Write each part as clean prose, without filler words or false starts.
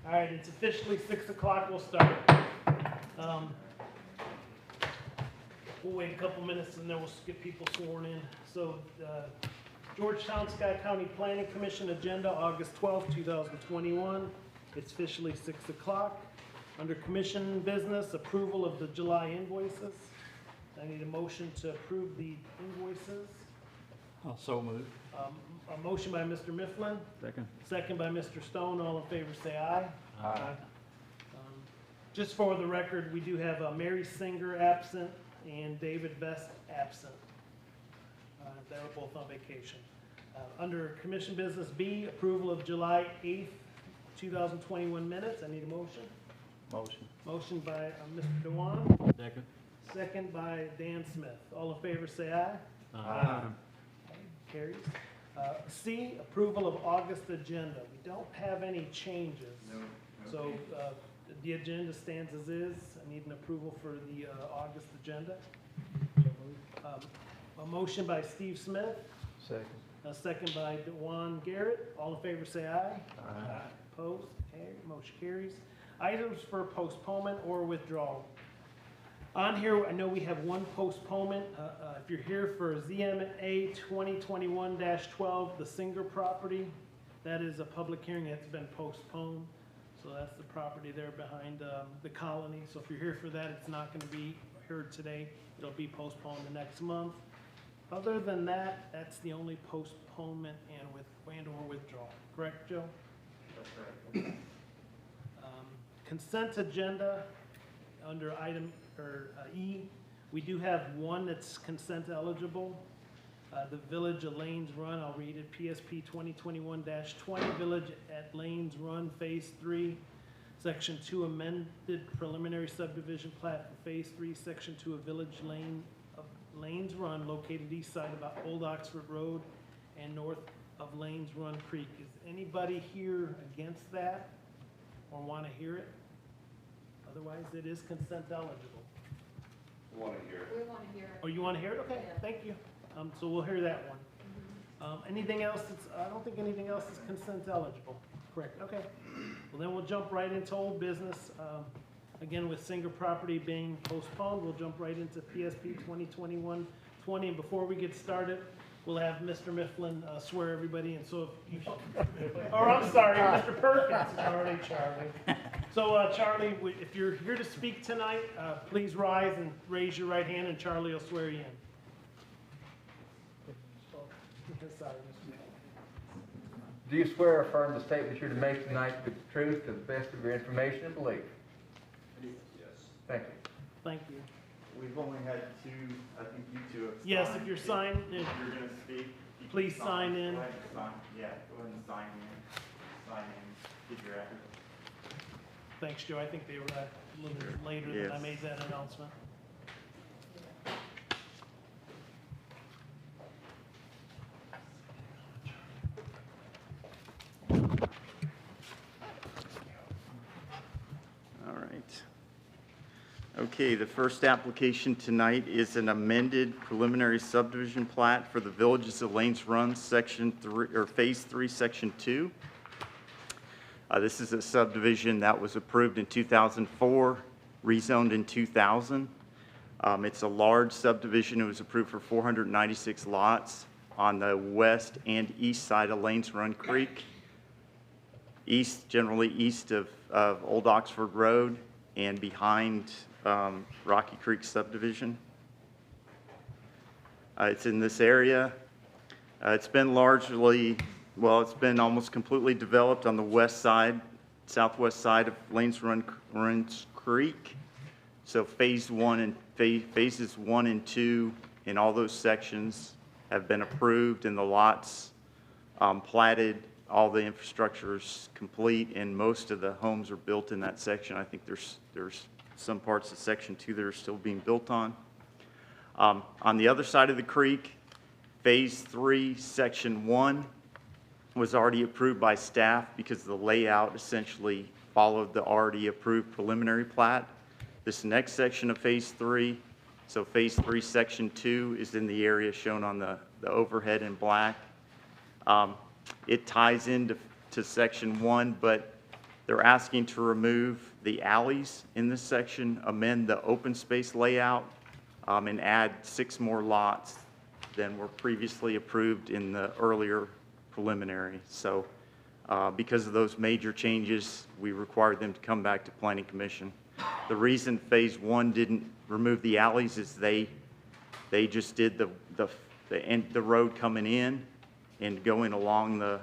All right, it's officially 6 o'clock. We'll start. We'll wait a couple minutes and then we'll get people sworn in. So, Georgetown-Scott County Planning Commission agenda, August 12th, 2021. It's officially 6 o'clock. Under commission business, approval of the July invoices. I need a motion to approve the invoices. So moved. A motion by Mr. Mifflin. Second. Second by Mr. Stone. All in favor say aye. Aye. Just for the record, we do have Mary Singer absent and David Best absent. They were both on vacation. Under commission business B, approval of July 8th, 2021 minutes. I need a motion. Motion. Motion by Mr. Dewan. Second. Second by Dan Smith. All in favor say aye. Aye. Carries. C, approval of August agenda. We don't have any changes. No. So the agenda stands as is. I need an approval for the August agenda. A motion by Steve Smith. Second. A second by Dewan Garrett. All in favor say aye. Aye. Opposed? Okay, motion carries. Items for postponement or withdrawal. On here, I know we have one postponement. If you're here for ZMA 2021-12, the Singer property, that is a public hearing that's been postponed. So that's the property there behind the colony. So if you're here for that, it's not going to be heard today. It'll be postponed the next month. Other than that, that's the only postponement and or withdrawal. Correct, Joe? That's right. Consent agenda under item E. We do have one that's consent eligible. The Village at Lanes Run, I'll read it, PSP 2021-20, Village at Lanes Run, Phase 3, Section 2 amended preliminary subdivision plat for Phase 3, Section 2 of Village Lanes Run, located east side of Old Oxford Road and north of Lanes Run Creek. Is anybody here against that or want to hear it? Otherwise, it is consent eligible. We want to hear it. We want to hear it. Oh, you want to hear it? Okay, Yeah. thank you. So we'll hear that one. Anything else that's, I don't think anything else is consent eligible. Correct, okay. Well, then we'll jump right into old business. Again, with Singer property being postponed, we'll jump right into PSP 2021-20. And before we get started, we'll have Mr. Mifflin swear everybody in. So if you, or I'm sorry, Mr. Perkins. Charlie. So Charlie, if you're here to speak tonight, please rise and raise your right hand and Charlie will swear you in. Sorry, Mr. Mifflin. Do you swear or affirm the statement you're to make tonight to be the truth, to the best of your information and belief? Yes. Thank you. Thank you. We've only had two, I think you two have signed. Yes, if you're signed, If you're going to speak, you can Please sign in. Go ahead and sign. Yeah, go ahead and sign in. Sign in. Get your address. thanks, Joe. I think they were a little bit later than I Yes. made that announcement. All right. Okay, the first application tonight is an amended preliminary subdivision plat for the Villages of Lanes Run, Section 3, or Phase 3, Section 2. This is a subdivision that was approved in 2004, rezoned in 2000. It's a large subdivision. It was approved for 496 lots on the west and east side of Lanes Run Creek. Generally east of Old Oxford Road and behind Rocky Creek subdivision. It's in this area. It's been it's been almost completely developed on the west side, southwest side of Lanes Run Creek. So phases 1 and 2 in all those sections have been approved and the lots platted. All the infrastructure is complete and most of the homes are built in that section. I think there's some parts of Section 2 that are still being built on. On the other side of the creek, Phase 3, Section 1 was already approved by staff because the layout essentially followed the already approved preliminary plat. This next section of Phase 3, so Phase 3, Section 2 is in the area shown on the overhead in black. It ties into Section 1, but They're asking to remove the alleys in this section, amend the open space layout, and add 6 more lots than were previously approved in the earlier preliminary. So because of those major changes, we required them to come back to Planning Commission. The reason Phase 1 didn't remove the alleys is they just did the road coming in and going along the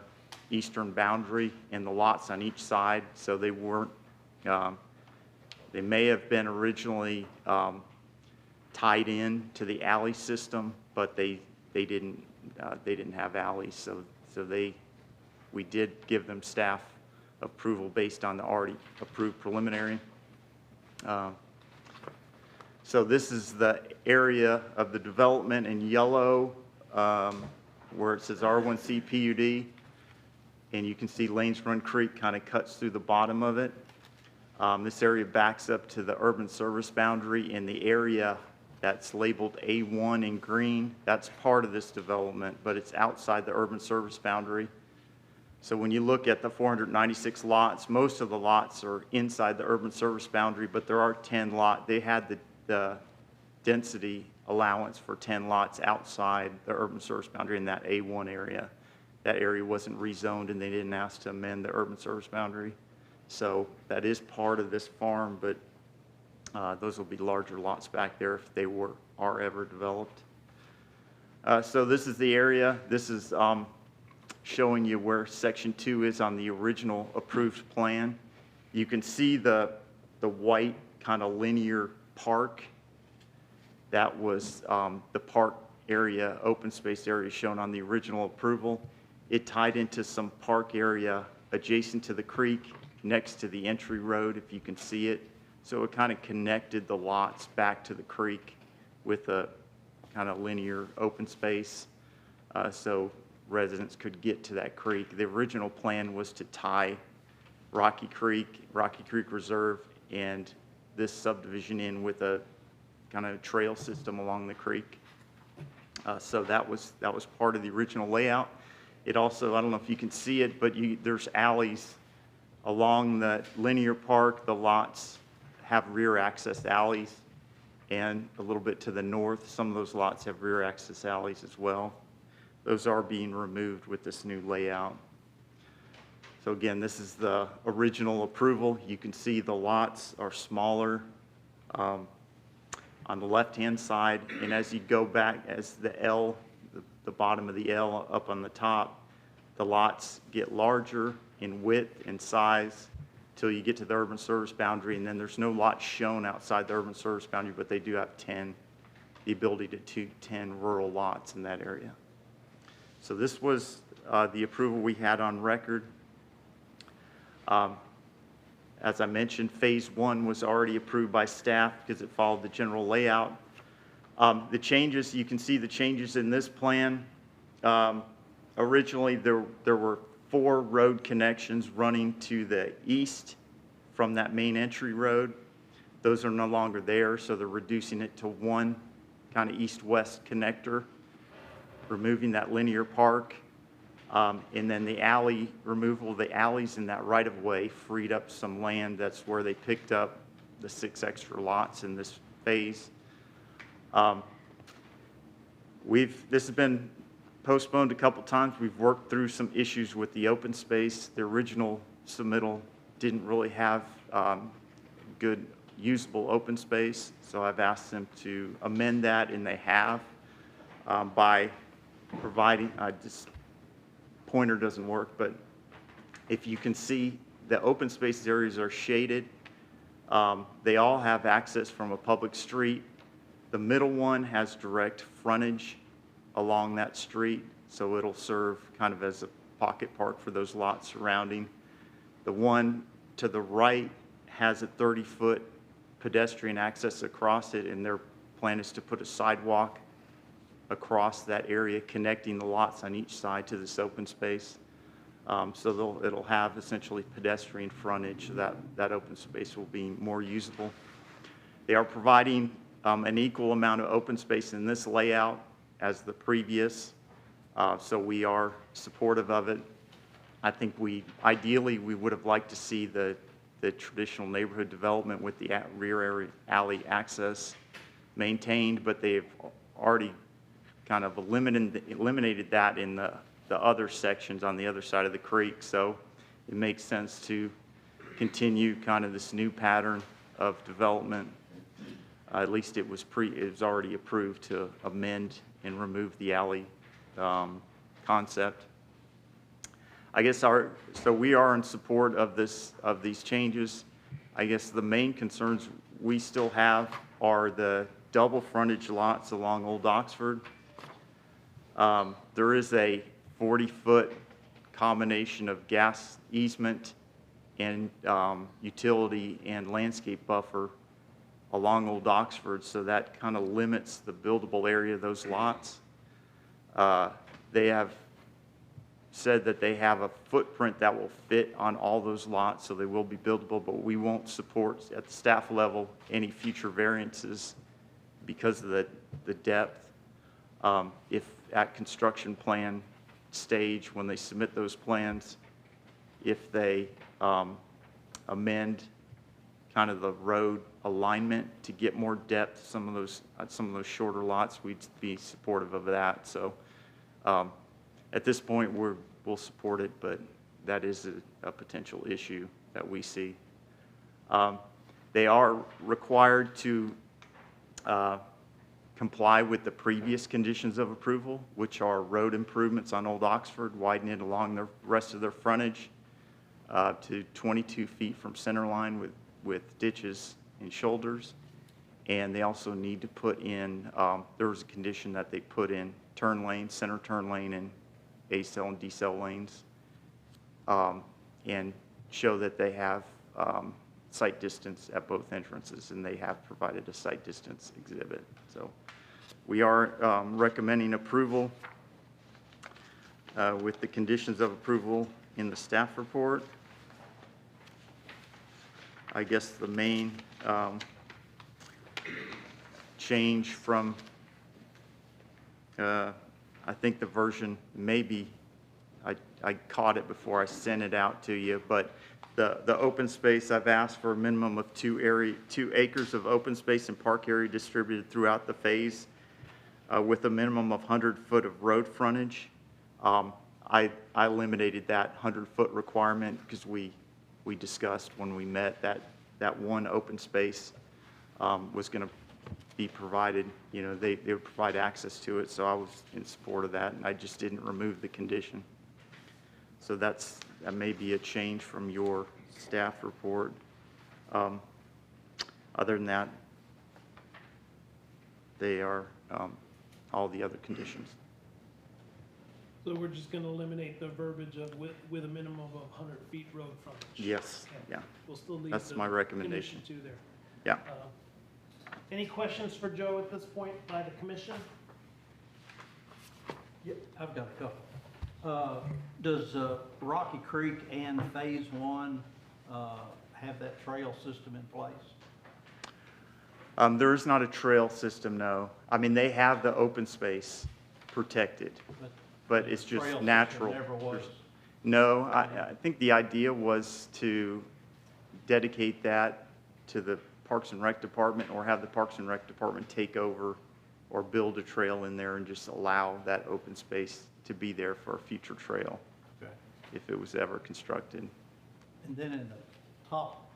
eastern boundary and the lots on each side, so they weren't, they may have been originally tied in to the alley system, but they didn't have alleys, so we did give them staff approval based on the already approved preliminary. So this is the area of the development in yellow, where it says R1C PUD, and you can see Lanes Run Creek kind of cuts through the bottom of it. This area backs up to the urban service boundary, and the area that's labeled A1 in green, that's part of this development, but it's outside the urban service boundary. So when you look at the 496 lots, most of the lots are inside the urban service boundary, but there are 10 lots. They had the density allowance for 10 lots outside the urban service boundary in that A1 area. That area wasn't rezoned, and they didn't ask to amend the urban service boundary. So that is part of this farm, but those will be larger lots back there if they are ever developed. So this is the area. This is showing you where Section 2 is on the original approved plan. You can see the white kind of linear park. That was the park area, open space area shown on the original approval. It tied into some park area adjacent to the creek, next to the entry road, if you can see it. So it kind of connected the lots back to the creek with a kind of linear open space, so residents could get to that creek. The original plan was to tie Rocky Creek Reserve, and this subdivision in with a kind of trail system along the creek. So that was part of the original layout. It also, I don't know if you can see it, but there's alleys along the linear park. The lots have rear access alleys, and a little bit to the north, some of those lots have rear access alleys as well. Those are being removed with this new layout. So again, this is the original approval. You can see the lots are smaller on the left-hand side, and as you go back, as the L, the bottom of the L up on the top, the lots get larger in width and size till you get to the urban service boundary, and then there's no lots shown outside the urban service boundary, but they do have the ability to do 10 rural lots in that area. So this was the approval we had on record. As I mentioned, Phase 1 was already approved by staff because it followed the general layout. The changes, you can see the changes in this plan. Originally, there were 4 road connections running to the east from that main entry road. Those are no longer there, so they're reducing it to 1 kind of east-west connector, removing that linear park. And then the alley, removal of the alleys in that right-of-way freed up some land. That's where they picked up the 6 extra lots in this phase. This has been postponed a couple times. We've worked through some issues with the open space. The original submittal didn't really have good usable open space, so I've asked them to amend that, and they have by providing, this pointer doesn't work, but if you can see, the open space areas are shaded. They all have access from a public street. The middle one has direct frontage along that street, so it'll serve kind of as a pocket park for those lots surrounding. The one to the right has a 30-foot pedestrian access across it, and their plan is to put a sidewalk across that area connecting the lots on each side to this open space. So it'll have essentially pedestrian frontage, so that open space will be more usable. They are providing an equal amount of open space in this layout as the previous, so we are supportive of it. I think ideally, we would have liked to see the traditional neighborhood development with the rear alley access maintained, but they've already kind of eliminated that in the other sections on the other side of the creek. So it makes sense to continue kind of this new pattern of development. At least it was already approved to amend and remove the alley concept. I guess so we are in support of these changes. I guess the main concerns we still have are the double frontage lots along Old Oxford. There is a 40-foot combination of gas easement and utility and landscape buffer along Old Oxford, so that kind of limits the buildable area of those lots. They have said that they have a footprint that will fit on all those lots, so they will be buildable, but we won't support at the staff level any future variances because of the depth. If at construction plan stage, when they submit those plans, if they amend kind of the road alignment to get more depth, some of those shorter lots, we'd be supportive of that. So at this point, we'll support it, but that is a potential issue that we see. They are required to comply with the previous conditions of approval, which are road improvements on Old Oxford, widening it along the rest of their frontage to 22 feet from center line with ditches and shoulders. And they also need to put in, there was a condition that they put in turn lanes, center turn lane and A-cell and D-cell lanes, and show that they have sight distance at both entrances, and they have provided a sight distance exhibit. So we are recommending approval with the conditions of approval in the staff report. I guess the main change from, I think the version maybe, I caught it before I sent it out to you, but the open space, I've asked for a minimum of 2 acres of open space and park area distributed throughout the phase with a minimum of 100 foot of road frontage. I eliminated that 100-foot requirement because we discussed when we met that one open space was going to be provided, you know, they would provide access to it, so I was in support of that, and I just didn't remove the condition. So that may be a change from your staff report. Other than that, they are all the other conditions. So we're just going to eliminate the verbiage of with a minimum of 100 feet road frontage? Yes, Okay. yeah, We'll still leave that's the my recommendation. condition 2 there. Yeah. Any questions for Joe at this point by the commission? Yeah, I've got a couple. Does Rocky Creek and Phase 1 have that trail system in place? There is not a trail system, no. I mean, they have the open space protected, but it's just trail system natural. never was. No, I think the idea was to dedicate that to the Parks and Rec Department, or have the Parks and Rec Department take over or build a trail in there and just allow that open space to be there for a future trail, Okay. if it was ever constructed. And then in the top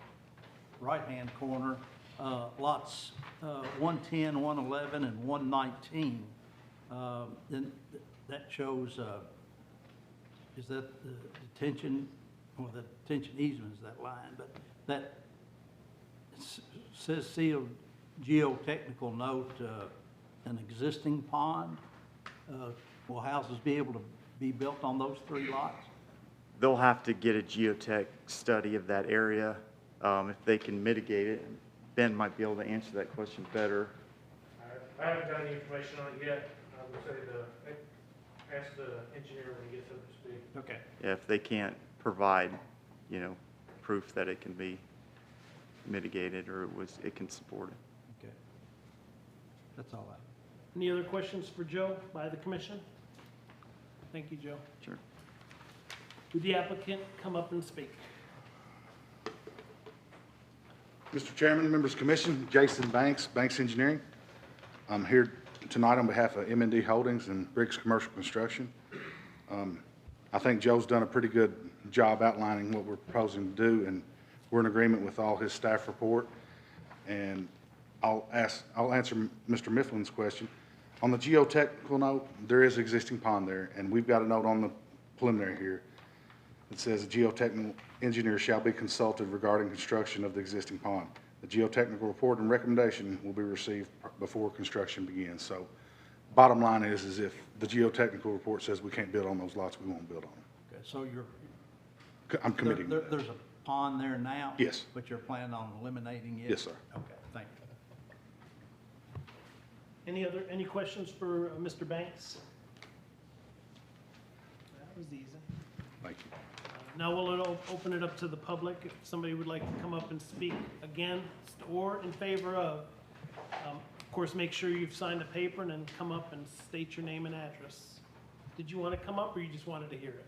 right-hand corner, lots 110, 111, and 119, then that shows, is that the detention, or the detention easement is that line, but that says sealed geotechnical note, an existing pond. Will houses be able to be built on those 3 lots? They'll have to get a geotech study of that area, if they can mitigate it. Ben might be able to answer that question better. I haven't got any information on it yet. I would say ask the engineer when he gets up to speed. Okay. Yeah, if they can't provide, you know, proof that it can be mitigated or it can support it. Okay. That's all I have. Any other questions for Joe by the commission? Thank you, Joe. Sure. Would the applicant come up and speak? Mr. Chairman, members of the commission, Jason Banks, Banks Engineering. I'm here tonight on behalf of M&D Holdings and Briggs Commercial Construction. I think Joe's done a pretty good job outlining what we're proposing to do, and we're in agreement with all his staff report. And I'll answer Mr. Mifflin's question. On the geotechnical note, there is an existing pond there, and we've got a note on the preliminary here. It says a geotechnical engineer shall be consulted regarding construction of the existing pond. The geotechnical report and recommendation will be received before construction begins. So bottom line is if the geotechnical report says we can't build on those lots, we won't build on them. Okay, so I'm committing to that. there's a pond there now? Yes. But you're planning on eliminating it? Yes, sir. Okay, thank you. Any questions for Mr. Banks? That was easy. Thank you. Now we'll open it up to the public. If somebody would like to come up and speak against or in favor of. Of course, make sure you've signed a paper and then come up and state your name and address. Did you want to come up or you just wanted to hear it?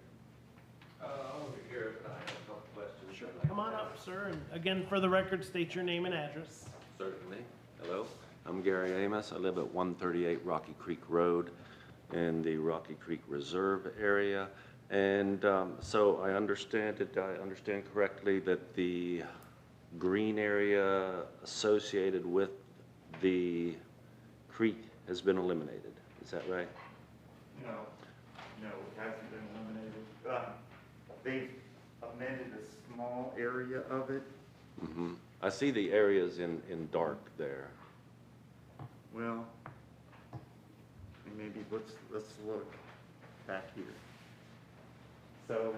I want to hear it, but I have a couple questions. Sure. Come on up, sir, and again, for the record, state your name and address. Certainly. Hello, I'm Gary Amos. I live at 138 Rocky Creek Road in the Rocky Creek Reserve area. And so I understand correctly that the green area associated with the creek has been eliminated. Is that right? No, it hasn't been eliminated. They've amended a small area of it. Mm-hmm. I see the areas in dark there. Well, maybe let's look back here. So,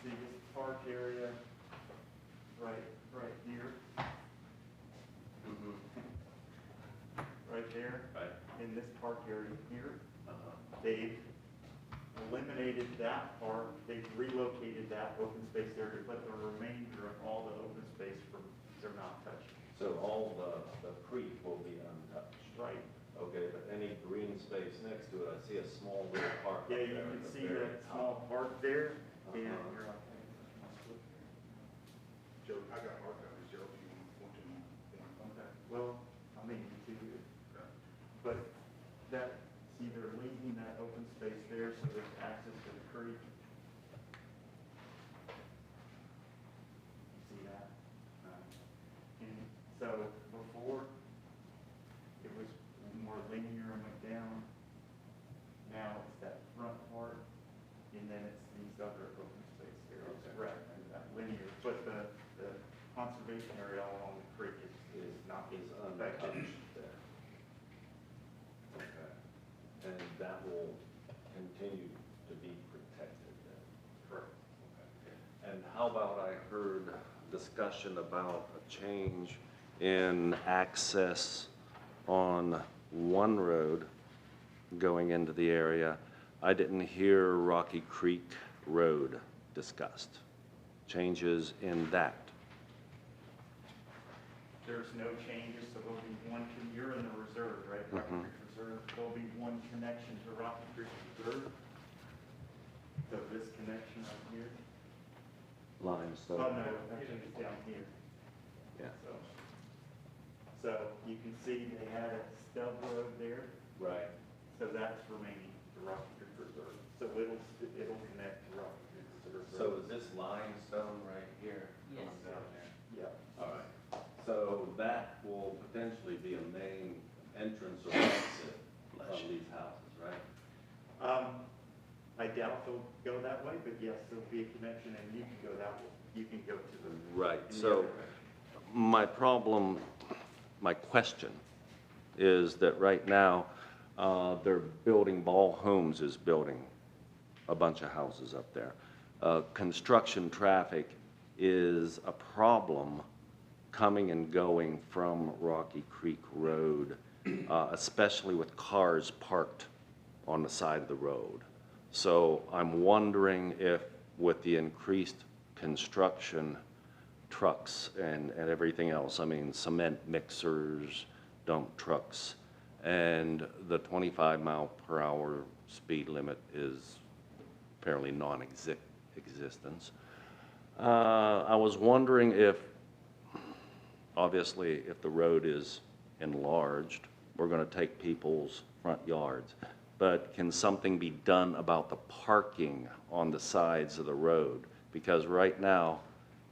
see this park area right here? Right there? Right. In this park area here, they've eliminated that part, they've relocated that open space area, but the remainder of all the open space they're not touching. So all the creek will be untouched. Right. Okay, but any green space next to it, I see a small little park up Yeah, there you at can the see very that top. small park there, and Uh-huh. you're Joe, I got hard copies, Joe, if you want to. okay. Well, I mean, you too, but that, see, they're leaving that open space there, so there's access to the creek. You see that? And so before, it was more linear and went down. Now it's that front part, and then it's these other open space areas, right, and that linear. But the conservation area along the creek is not Is affected. untouched there. Okay. And that will continue to be protected then? Correct. Okay. And how about I heard discussion about a change in access on one road going into the area. I didn't hear Rocky Creek Road discussed. Changes in that. There's no changes, so there'll be one, you're in the reserve, right? Rocky Mhm. Creek Reserve, there'll be one connection to Rocky Creek Reserve. So this connection up here, Limestone. oh no, actually it's down here. Yeah. So you can see they had a stub road there, Right. so that's remaining to Rocky Creek Reserve. So it'll connect to Rocky Creek Reserve. So is this limestone right here? Yes. Coming down there? Yeah. All right. So that will potentially be a main entrance or exit of these houses, right? I doubt they'll go that way, but yes, there'll be a connection and you can go that way. You can go to the. Right, in the so other direction. my question is that right now, they're building, Ball Homes is building a bunch of houses up there. Construction traffic is a problem coming and going from Rocky Creek Road, especially with cars parked on the side of the road. So I'm wondering if with the increased construction, trucks and everything else, I mean cement mixers, dump trucks, and the 25 mile per hour speed limit is apparently non-existence. I was wondering if, obviously, if the road is enlarged, we're going to take people's front yards. But can something be done about the parking on the sides of the road? Because right now,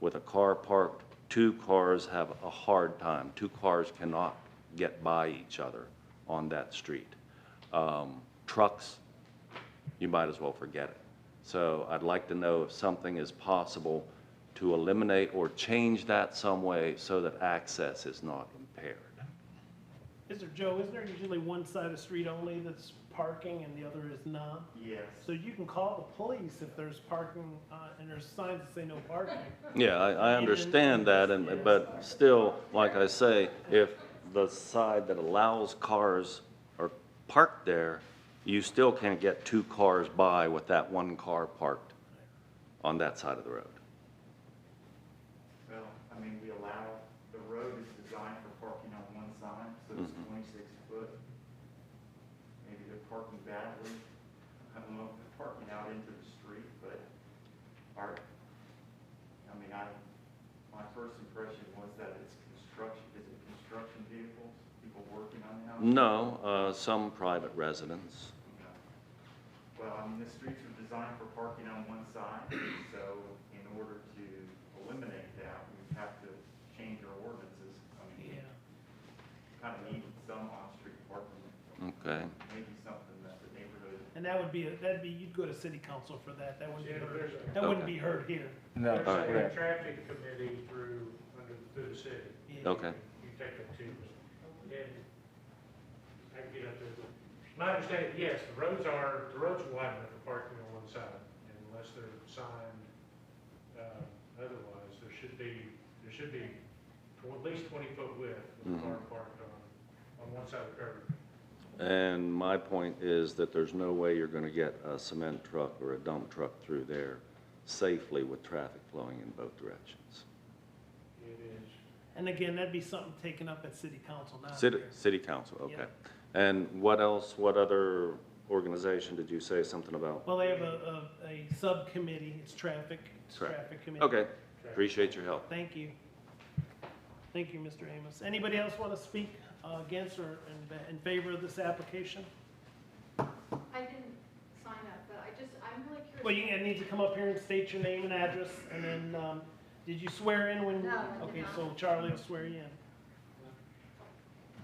with a car parked, two cars have a hard time. Two cars cannot get by each other on that street. Trucks, you might as well forget it. So I'd like to know if something is possible to eliminate or change that some way so that access is not impaired. Joe, is there usually one side of the street only that's parking and the other is not? Yes. So you can call the police if there's parking, and there's signs that say no parking. Yeah, I understand that, but still, like I say, if the side that allows cars are parked there, you still can't get two cars by with that one car parked on that side of the road. Well, I mean, we allow, the road is designed for parking on one side, so it's 26 foot. Maybe they're parking badly. I don't know if they're parking out into the street, but my first impression was that it's construction, is it construction vehicles, people working on the house? No, some private residents. No. Well, I mean, the streets are designed for parking on one side, so in order to eliminate that, we have to change our ordinances. I mean, kind of need some on-street parking, Okay. maybe something that the neighborhood. And that'd be, you'd go to city council for that. That wouldn't be heard, that wouldn't be heard here. No, All right. There's a traffic committee through the city. Yeah. Okay. You take it to us. And I can get up there. My understanding, yes, the roads are wide enough for parking on one side, and unless they're signed, otherwise, there should be at least 20-foot width with a car parked on one side of the curb. And my point is that there's no way you're going to get a cement truck or a dump truck through there safely with traffic flowing in both directions. It is. And again, that'd be something taken up at city council, not City, here. city council, okay. Yeah. And what else, what other organization did you say something about? Well, they have a subcommittee, it's traffic committee. Okay, appreciate your help. Thank you. Thank you, Mr. Amos. Anybody else want to speak against or in favor of this application? I didn't sign up, but I'm really curious. Well, you need to come up here and state your name and address, and then, did you swear in when? No, I did Okay, not. so Charlie will swear you in.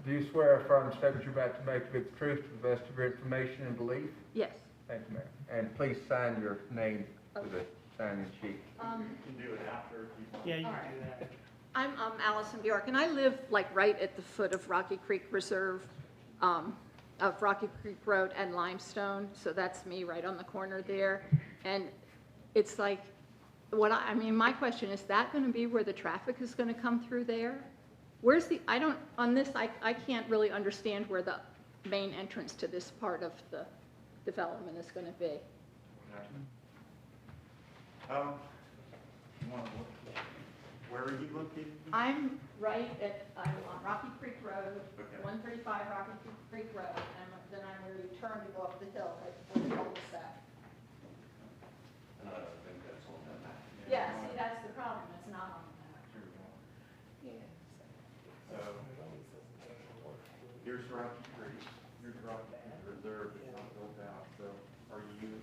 Do you swear or affirm the statement you're about to make with the truth to the best of your information and belief? Yes. Thank you, ma'am. And please sign your name to the sign-in sheet. You can do it after if you want. Yeah, you All can right. do that. I'm Allison Bjork, and I live like right at the foot of Rocky Creek Reserve, of Rocky Creek Road and Limestone, so that's me right on the corner there. And it's like, my question, is that going to be where the traffic is going to come through there? Where's the, I can't really understand where the main entrance to this part of the development is going to be. You want to look, where are you located? I'm I'm on Rocky Creek Road, Okay. 135 Rocky Creek Road, and then I'm where you turn to go up the hill, right before the cul-de-sac. And I don't think that's on that map. Yeah, see, that's the problem, it's not on the map. So, here's Rocky Creek, here's Rocky Creek Reserve, it's not built out, so are you,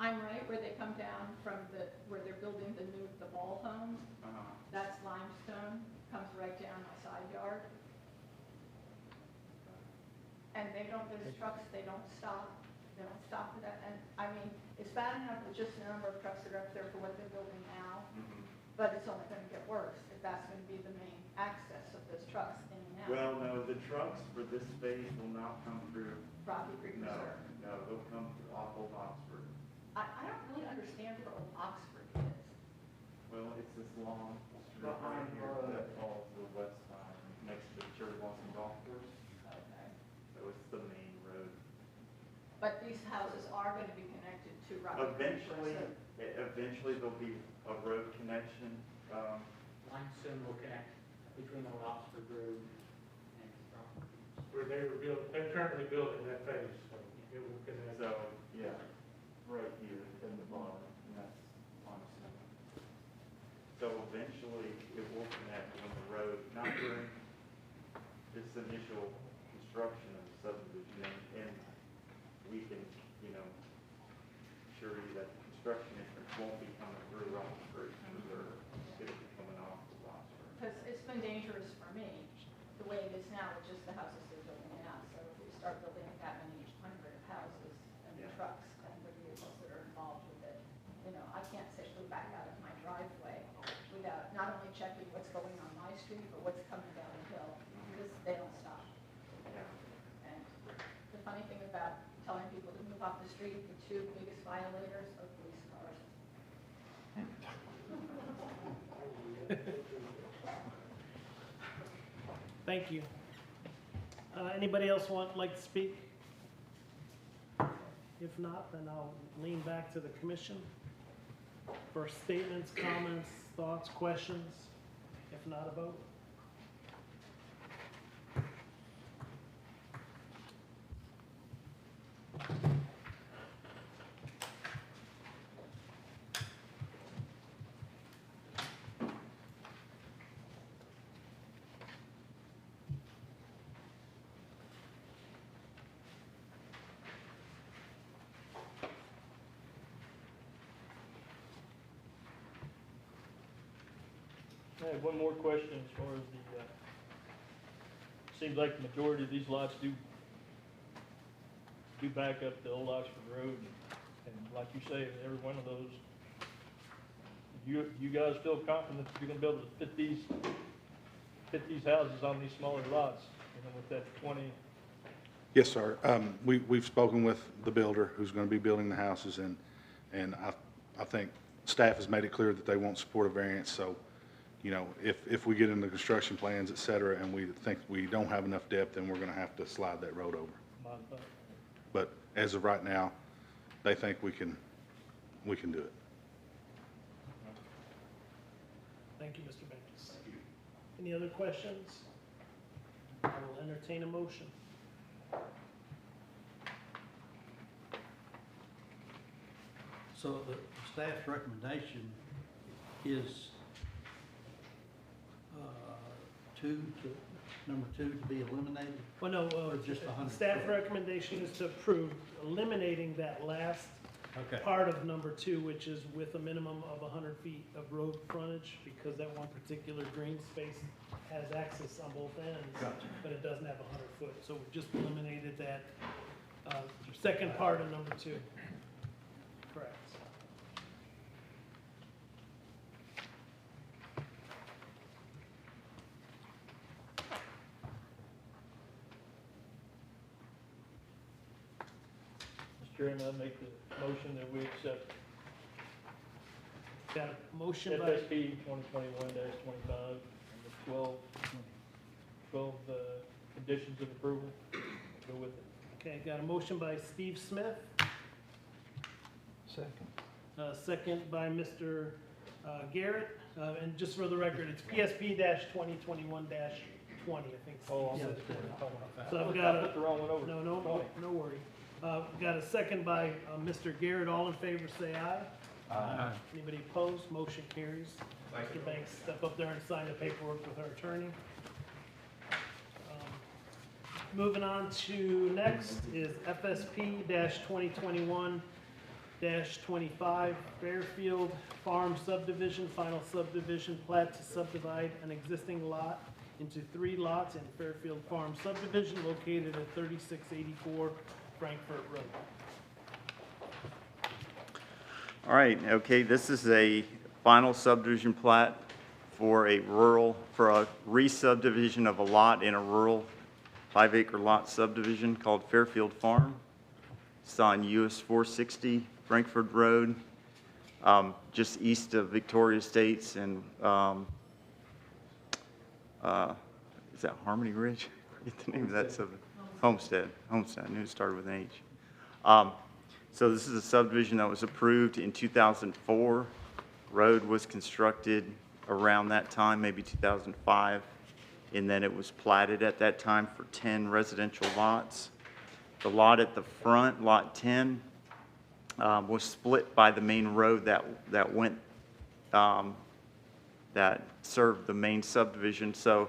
I'm right where they come down from where they're building the ball homes, that's limestone, comes right down my side yard. And there's trucks, they don't stop for that, and it's bad enough with just the number of trucks that are up there for what they're building now, but it's only gonna get worse if that's gonna be the main access of those trucks in and out. well, no, the trucks for this phase will not come through, Rocky Creek no, Reserve. no, they'll come through off Old Oxford. I don't really understand where Old Oxford is. Well, it's this long street right here that falls to the west side, next to the Cherry Blossom Golf Course, Okay. so it's the main road. But these houses are gonna be connected to Rocky Creek Reserve. Eventually there'll be a road connection, Limestone will connect between Old Oxford Road and Rocky. Where they're currently building that phase, so it will connect. so, yeah. right here in the bottom, and that's limestone. So eventually, it will connect when the road, not during this initial construction of the subdivision, and we can, you know, assure you that the construction entrance won't be coming through Rock Creek Reserve. It'll be coming off the Rock Creek. Because it's been dangerous for me, the way it is now, with just the houses they're building now. So if we start building that many hundred houses and the Yeah. trucks and the vehicles that are involved with it, you know, I can't safely back out of my driveway without not only checking what's going on my street, but what's coming down the hill, because they don't stop. Yeah. And the funny thing about telling people to move off the street, the two biggest violators are police cars. Thank you. Anybody else like to speak? If not, then I'll lean back to the commission for statements, comments, thoughts, questions. If not, a vote. I have one more question as far as the, seems like the majority of these lots do back up to Old Oxford Road. And like you say, every one of those, you guys feel confident that you're gonna be able to fit these houses on these smaller lots, you know, with that 20? Yes, sir. We've spoken with the builder who's going to be building the houses, and I think staff has made it clear that they won't support a variance. So, you know, if we get into construction plans, et cetera, and we think we don't have enough depth, then we're going to have to slide that road over. Modify? But as of right now, they think we can do it. Thank you, Mr. Banks. Any other questions? I will entertain a motion. So the staff's recommendation is number two to be eliminated? Well, no, Or just 100 staff foot? recommendation is to approve eliminating that last Okay. part of number 2, which is with a minimum of 100 feet of road frontage, because that one particular green space has access on both ends, Gotcha. but it doesn't have 100 foot. So we just eliminated that second part of number 2. Correct. Mr. Chairman, I make the motion that we accept Got a motion by, FSP 2021-25 and the 12 conditions of approval. Go with it. okay, got a motion by Steve Smith, Second. second by Mr. Garrett. And just for the record, it's PSP-2021-20, I think. Oh, I'm Steve just said. kidding. So I've I got put the wrong one over. no worry. Got a second by Mr. Garrett. All in favor, say aye. Aye. Anybody opposed? Motion carries. Mr. Banks, step up there and sign the paperwork with our attorney. Moving on to next is FSP-2021-25 Fairfield Farm Subdivision, final subdivision plat to subdivide an existing lot into 3 lots in Fairfield Farm Subdivision located at 3684 Frankfurt Road. All right, okay, this is a final subdivision plat for a re-subdivision of a lot in a rural 5-acre lot subdivision called Fairfield Farm. It's on US 460 Frankfurt Road, just east of Victoria Estates and, is that Harmony Ridge? I forget the name of that subdivision. Homestead, I knew it started with an H. So this is a subdivision that was approved in 2004. Road was constructed around that time, maybe 2005. And then it was platted at that time for 10 residential lots. The lot at the front, Lot 10, was split by the main road that went, that served the main subdivision. So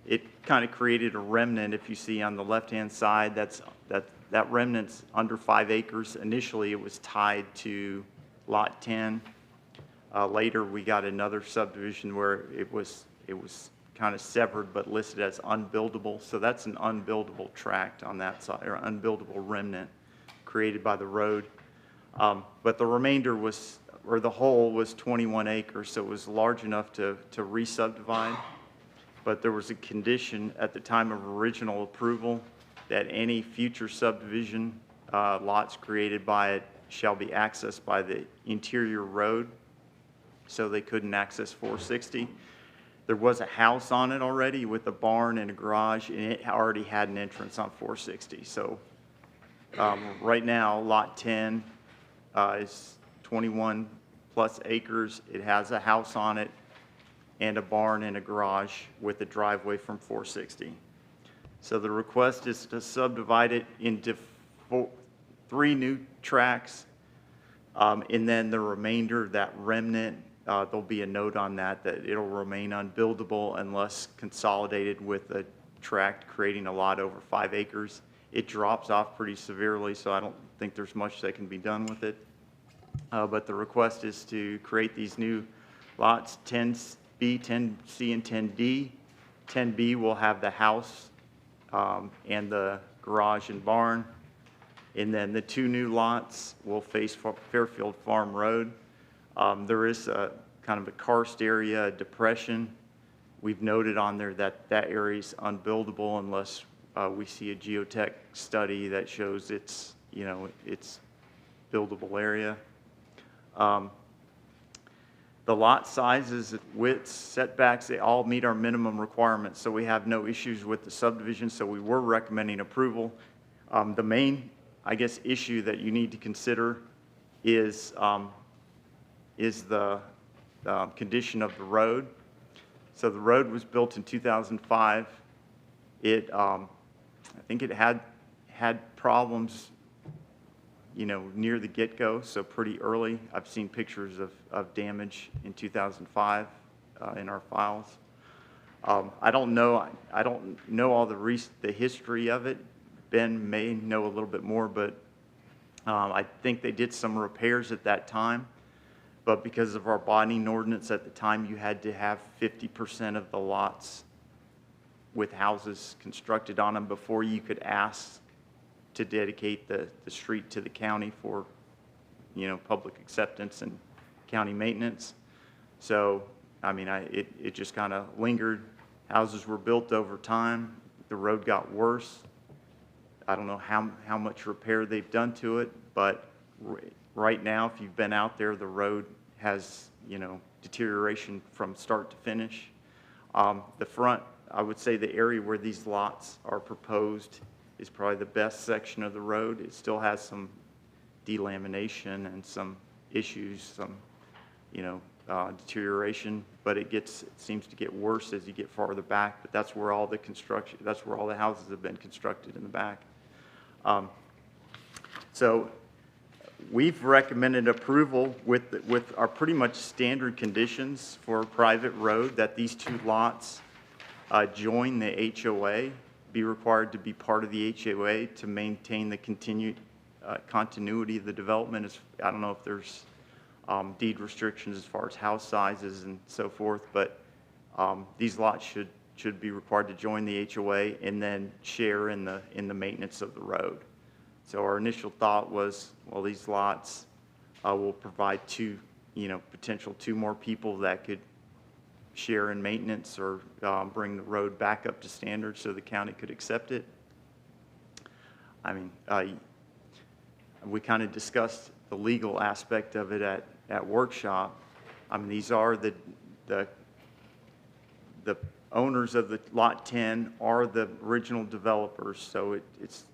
it kind of created a remnant. If you see on the left-hand side, that remnant's under 5 acres. Initially, it was tied to Lot 10. Later, we got another subdivision where it was kind of severed but listed as unbuildable. So that's an unbuildable tract on that side, or unbuildable remnant created by the road. But the remainder was, or the whole was 21 acres, so it was large enough to re-subdivide. But there was a condition at the time of original approval that any future subdivision lots created by it shall be accessed by the interior road, so they couldn't access 460. There was a house on it already with a barn and a garage, and it already had an entrance on 460. So right now, Lot 10 is 21 plus acres. It has a house on it and a barn and a garage with a driveway from 460. So the request is to subdivide it into 3 new tracts, and then the remainder, that remnant, there'll be a note on that it'll remain unbuildable unless consolidated with a tract creating a lot over 5 acres. It drops off pretty severely, so I don't think there's much that can be done with it. But the request is to create these new lots, 10B, 10C, and 10D. 10B will have the house and the garage and barn. And then the 2 new lots will face Fairfield Farm Road. There is a kind of a karst area, a depression. We've noted on there that that area is unbuildable unless we see a geotech study that shows it's, it's buildable area. The lot sizes, widths, setbacks, they all meet our minimum requirements, so we have no issues with the subdivision, so we were recommending approval. The main, I guess, issue that you need to consider is the condition of the road. So the road was built in 2005. It, I think it had problems, near the get-go, so pretty early. I've seen pictures of damage in 2005 in our files. I don't know all the history of it. Ben may know a little bit more, but I think they did some repairs at that time. But because of our bonding ordinance at the time, you had to have 50% of the lots with houses constructed on them before you could ask to dedicate the street to the county for, public acceptance and county maintenance. So, I mean, it just kind of lingered. Houses were built over time. The road got worse. I don't know how much repair they've done to it, but right now, if you've been out there, the road has, deterioration from start to finish. The front, I would say the area where these lots are proposed is probably the best section of the road. It still has some delamination and some issues, some, deterioration, but it seems to get worse as you get farther back, but that's where all the construction, that's where all the houses have been constructed in the back. So we've recommended approval with our pretty much standard conditions for a private road, that these 2 lots join the HOA, be required to be part of the HOA to maintain the continued continuity of the development. I don't know if there's deed restrictions as far as house sizes and so forth, but these lots should be required to join the HOA and then share in the maintenance of the road. So our initial thought was, well, these lots will provide potential 2 more people that could share in maintenance or bring the road back up to standard so the county could accept it. I mean, we kind of discussed the legal aspect of it at workshop. I mean, these are the owners of the Lot 10 are the original developers, so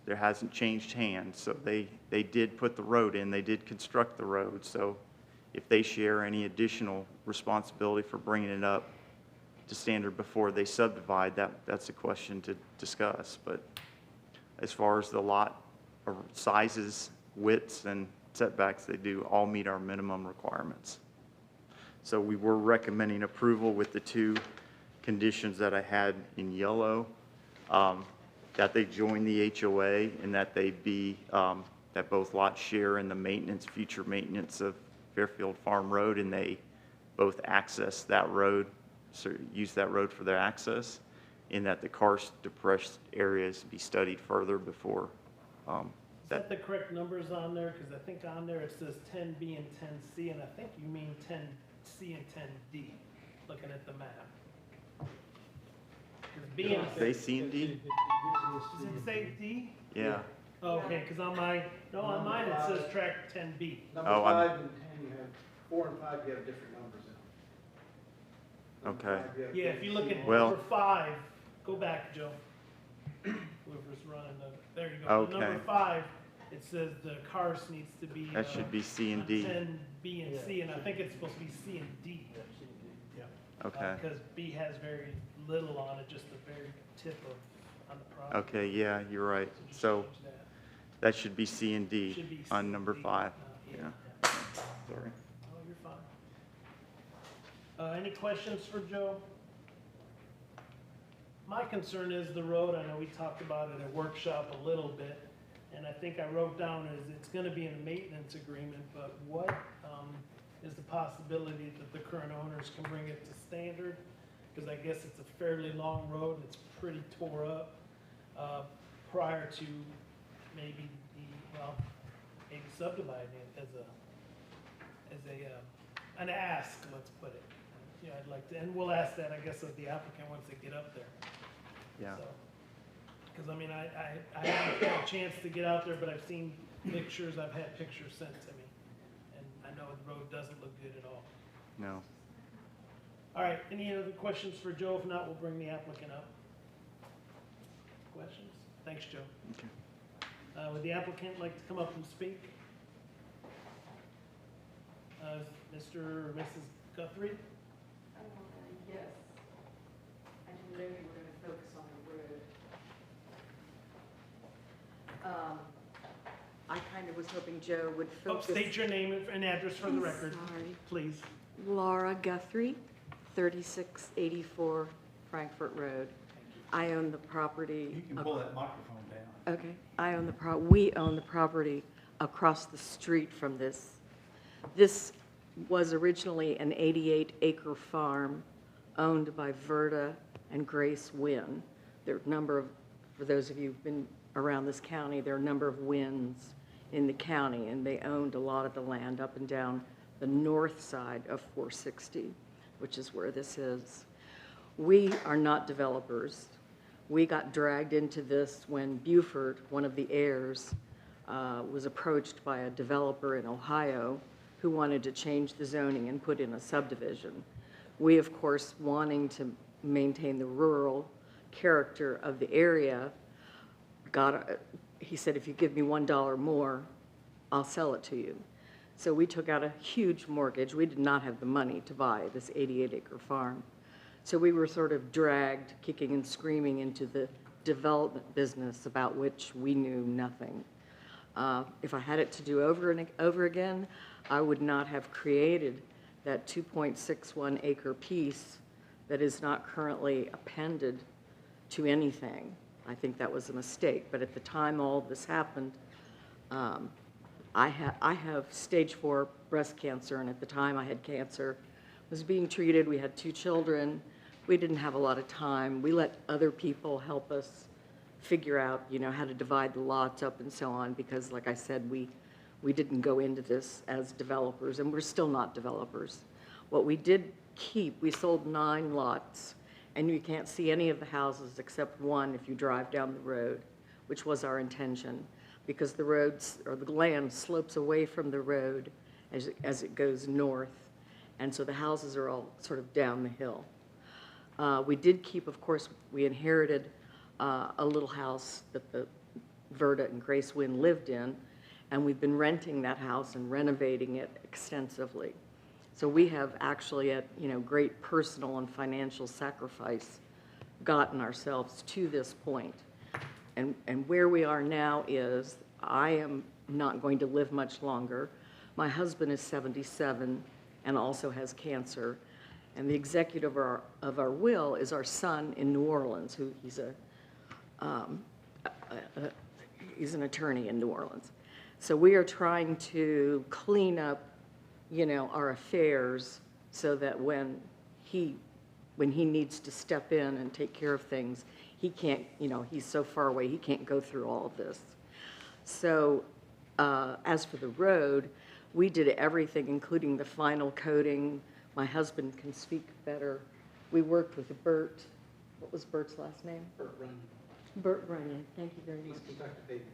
there hasn't changed hands. So they did put the road in, they did construct the road. So if they share any additional responsibility for bringing it up to standard before they subdivide, that's a question to discuss. But as far as the lot sizes, widths, and setbacks, they do all meet our minimum requirements. So we were recommending approval with the two conditions that I had in yellow, that they join the HOA and that they be, that both lots share in the maintenance, future maintenance of Fairfield Farm Road, and they both access that road, so use that road for their access, and that the karst depressed areas be studied further before Is that the correct numbers on there? Because I think on there it says 10B and 10C, and I think you mean 10C and 10D, looking at the map. 'Cause B and Say C and D? Does it say D? Yeah. Oh, okay, because on on mine it says track 10B. Number Oh, I'm- 5 and 10, you have, 4 and 5, you have different numbers in them. Number Okay. 5, you have Yeah, if you look at Well- number 5, go back, Joe. Whoever's running there you go. Okay. Number 5, it says the karst needs to be. That should be C and D. 10B and C, and I think it's supposed to be C and D. Okay. Because B has very little on it, just the very tip on the property. Okay, yeah, you're right. just So change that. that should be C and D Should be C on and number D. 5. Yeah. Yeah. Sorry. Oh, you're fine. Any questions for Joe? My concern is the road. I know we talked about it at workshop a little bit, and I think I wrote down is it's gonna be in a maintenance agreement, but what, is the possibility that the current owners can bring it to standard? Because I guess it's a fairly long road, and it's pretty tore up, prior to maybe maybe subdividing it an ask, let's put it. Yeah, I'd like to, and we'll ask that, I guess, of the applicant once they get up there. Yeah. Because, I mean, I haven't had a chance to get out there, but I've seen pictures, I've had pictures sent to me. And I know the road doesn't look good at all. No. All right, any other questions for Joe? If not, we'll bring the applicant up. Questions? Thanks, Joe. Okay. Would the applicant like to come up and speak? Mr. or Mrs. Guthrie? Yes. I didn't know you were going to focus on the road. I kind of was hoping Joe would Oh, focus. state your name and address for the record, Sorry. please. Laura Guthrie, 3684 Frankfurt Road. I own the property. You can pull that microphone down. Okay. We own the property across the street from this. This was originally an 88-acre farm owned by Verda and Grace Wynn. There are a number of, for those of you who've been around this county, there are a number of Wynns in the county, and they owned a lot of the land up and down the north side of 460, which is where this is. We are not developers. We got dragged into this when Buford, one of the heirs, was approached by a developer in Ohio who wanted to change the zoning and put in a subdivision. We, of course, wanting to maintain the rural character of the area, he said, if you give me $1 more, I'll sell it to you. So we took out a huge mortgage. We did not have the money to buy this 88-acre farm. So we were sort of dragged, kicking and screaming, into the development business about which we knew nothing. If I had it to do over and over again, I would not have created that 2.61 acre piece that is not currently appended to anything. I think that was a mistake, but at the time all this happened, I have stage 4 breast cancer, and at the time I had cancer, was being treated. We had 2 children. We didn't have a lot of time. We let other people help us figure out, how to divide the lots up and so on, because like I said, we didn't go into this as developers, and we're still not developers. What we did keep, we sold 9 lots, and you can't see any of the houses except one if you drive down the road, which was our intention, because the roads, or the land slopes away from the road as it goes north, and so the houses are all sort of down the hill. We did keep, of course, we inherited a little house that the Verda and Grace Wynn lived in, and we've been renting that house and renovating it extensively. So we have actually, at great personal and financial sacrifice, gotten ourselves to this point. And where we are now is, I am not going to live much longer. My husband is 77 and also has cancer. And the executive of our will is our son in New Orleans, who he's an attorney in New Orleans. So we are trying to clean up, our affairs so that when he needs to step in and take care of things, he can't, he's so far away, he can't go through all of this. So as for the road, we did everything, including the final coating. My husband can speak better. We worked with Bert. What was Bert's last name? Burt Runyon. Bert Runyon. Thank you very much. He's Kentucky Paving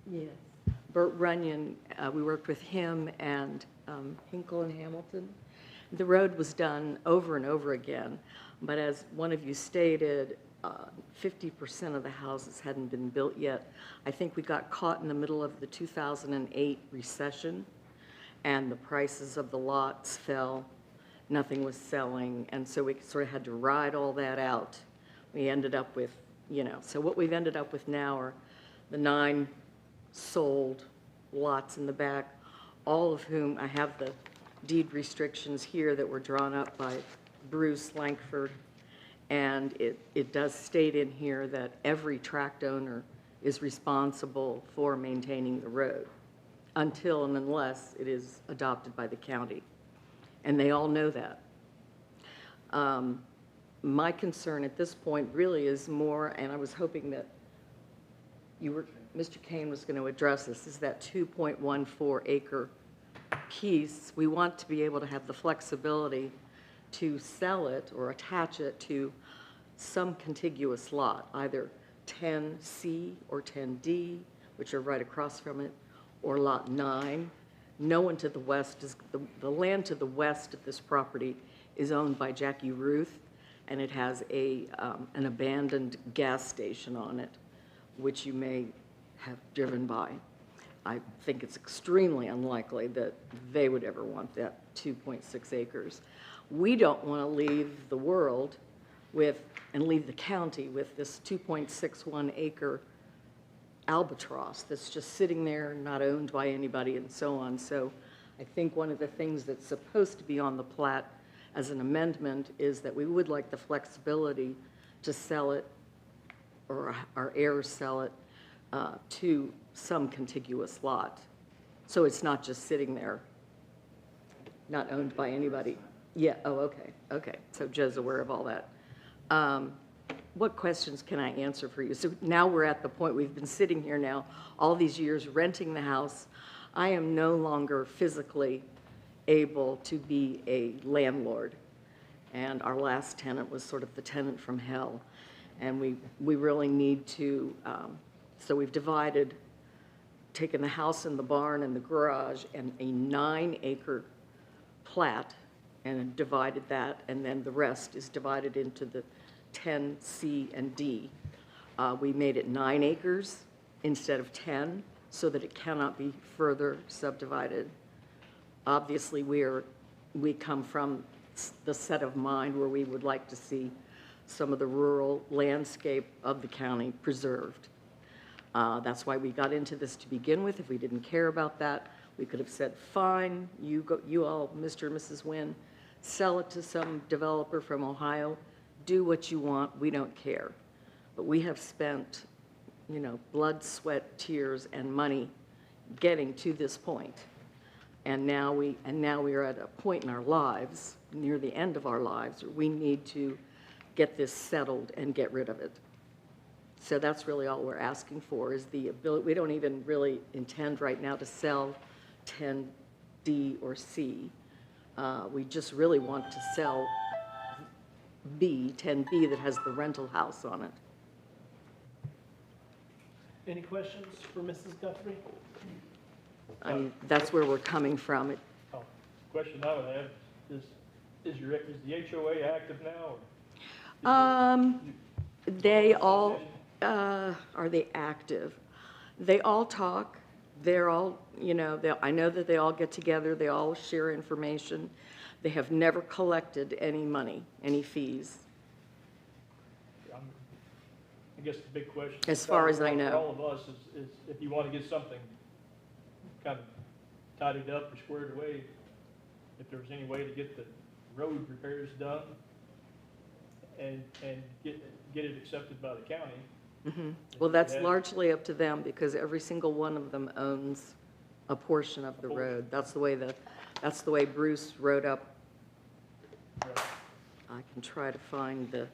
Company. Yes. Bert Runyon, we worked with him and Hinkle and Hamilton. The road was done over and over again, but as one of you stated, 50% of the houses hadn't been built yet. I think we got caught in the middle of the 2008 recession, and the prices of the lots fell. Nothing was selling, and so we sort of had to ride all that out. We ended up with, so what we've ended up with now are the 9 sold lots in the back, all of whom I have the deed restrictions here that were drawn up by Bruce Lankford. And it does state in here that every tract owner is responsible for maintaining the road until and unless it is adopted by the county. And they all know that. My concern at this point really is more, and I was hoping that Mr. Kane was going to address this, is that 2.14 acre piece. We want to be able to have the flexibility to sell it or attach it to some contiguous lot, either 10C or 10D, which are right across from it, or lot 9. No one to the west is, the land to the west of this property is owned by Jackie Ruth, and it has an abandoned gas station on it, which you may have driven by. I think it's extremely unlikely that they would ever want that 2.6 acres. We don't want to leave the world with, and leave the county with this 2.61 acre albatross that's just sitting there, not owned by anybody and so on. So I think one of the things that's supposed to be on the plat as an amendment is that we would like the flexibility to sell it, or our heirs sell it, to some contiguous lot. So it's not just sitting there, not owned by anybody. Yeah, oh, okay, okay. So Joe's aware of all that. What questions can I answer for you? So now we're at the point, we've been sitting here now all these years renting the house. I am no longer physically able to be a landlord. And our last tenant was sort of the tenant from hell. And we really need to, so we've divided, taken the house and the barn and the garage and a 9 acre plat and divided that, and then the rest is divided into the 10, C, and D. We made it 9 acres instead of 10 so that it cannot be further subdivided. Obviously, we come from the set of mind where we would like to see some of the rural landscape of the county preserved. That's why we got into this to begin with. If we didn't care about that, we could have said, fine, you all, Mr. and Mrs. Wynn, sell it to some developer from Ohio, do what you want, we don't care. But we have spent, blood, sweat, tears, and money getting to this point. And now we are at a point in our lives, near the end of our lives, where we need to get this settled and get rid of it. So that's really all we're asking for, is the ability. We don't even really intend right now to sell 10D or C. We just really want to sell B, 10B, that has the rental house on it. Any questions for Mrs. Guthrie? I mean, that's where we're coming from. Question I would have is the HOA active now? Or They all, are they active? They all talk. They're all, I know that they all get together. They all share information. They have never collected any money, any fees. I guess the big question, As far as I know. for all of us, is if you want to get something kind of tidied up or squared away, if there was any way to get the road repairs done and get it accepted by the county. Well, that's Yeah. largely up to them, because every single one of them owns a portion of the road. That's the way Bruce wrote up. Right. I can try to find the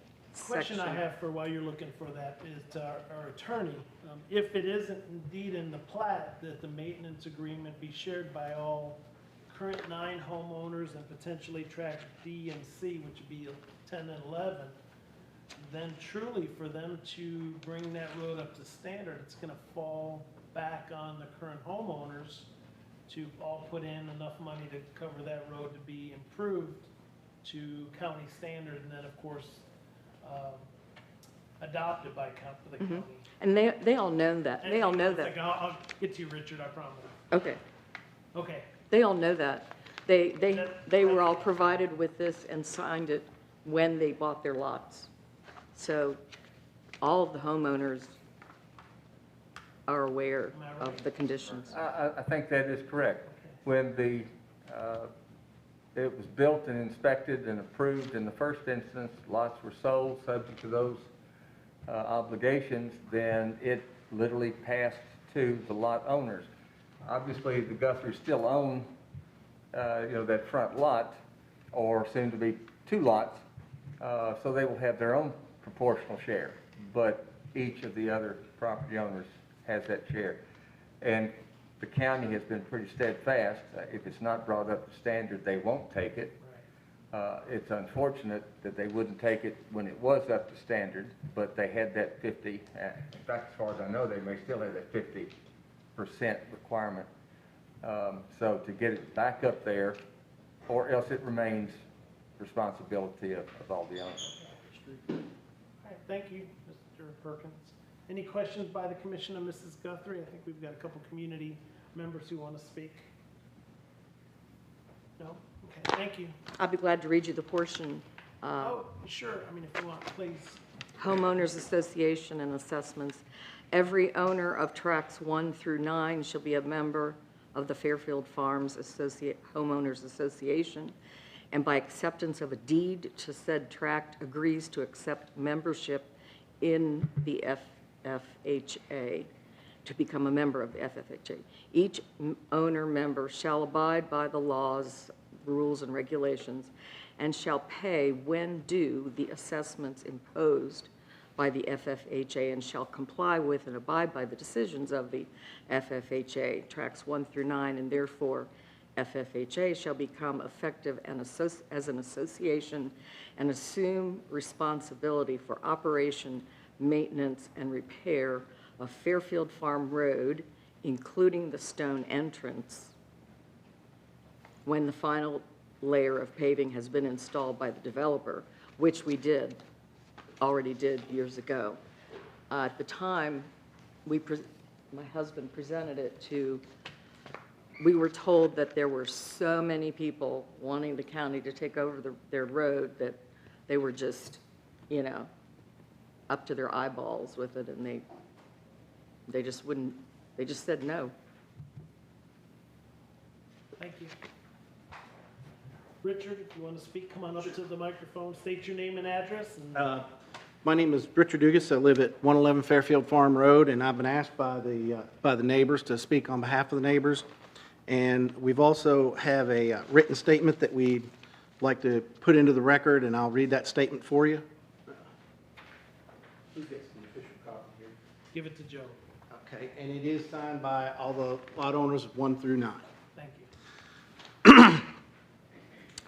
Question section. I have for while you're looking for that is to our attorney. If it isn't indeed in the plat, that the maintenance agreement be shared by all current 9 homeowners and potentially tracks D and C, which would be 10 and 11, then truly for them to bring that road up to standard, it's gonna fall back on the current homeowners to all put in enough money to cover that road to be improved to county standard, and then, of course, adopted by the county. And they all know that. They all know that. I'll get to you, Richard, I promise. Okay. Okay. They all know that. They were all provided with this and signed it when they bought their lots. So all of the homeowners are aware of the conditions. I think that is correct. When it was built and inspected and approved in the first instance, lots were sold subject to those obligations, then it literally passed to the lot owners. Obviously, the Guthries still own, that front lot, or soon to be 2 lots, so they will have their own proportional share. But each of the other property owners has that share. And the county has been pretty steadfast. If it's not brought up to standard, they won't take it. It's unfortunate that they wouldn't take it when it was up to standard, but they had that 50, in fact, as far as I know, they may still have that 50% requirement. So to get it back up there, or else it remains responsibility of all the owners. All right, thank you, Mr. Perkins. Any questions by the commission of Mrs. Guthrie? I think we've got a couple community members who want to speak. No? Okay, thank you. I'd be glad to read you the portion. Oh, sure, I mean, if you want, please. Homeowners Association and assessments. Every owner of tracts 1 through 9 shall be a member of the Fairfield Farms Homeowners Association, and by acceptance of a deed to said tract agrees to accept membership in the FFHA, to become a member of the FFHA. Each owner member shall abide by the laws, rules, and regulations, and shall pay when due the assessments imposed by the FFHA, and shall comply with and abide by the decisions of the FFHA, tracts 1 through 9, and therefore FFHA shall become effective as an association and assume responsibility for operation, maintenance, and repair of Fairfield Farm Road, including the stone entrance, when the final layer of paving has been installed by the developer, which we already did years ago. At the time, my husband presented it to, we were told that there were so many people wanting the county to take over their road that they were just, up to their eyeballs with it, and they just wouldn't, they just said no. Thank you. Richard, if you want to speak, come on up to the microphone, state your name and address. And My name is Richard Dugas. I live at 111 Fairfield Farm Road, and I've been asked by the neighbors to speak on behalf of the neighbors. And we've also have a written statement that we'd like to put into the record, and I'll read that statement for you. Who gets the official copy here? give it to Joe. Okay, and it is signed by all the lot owners of 1 through 9. Thank you.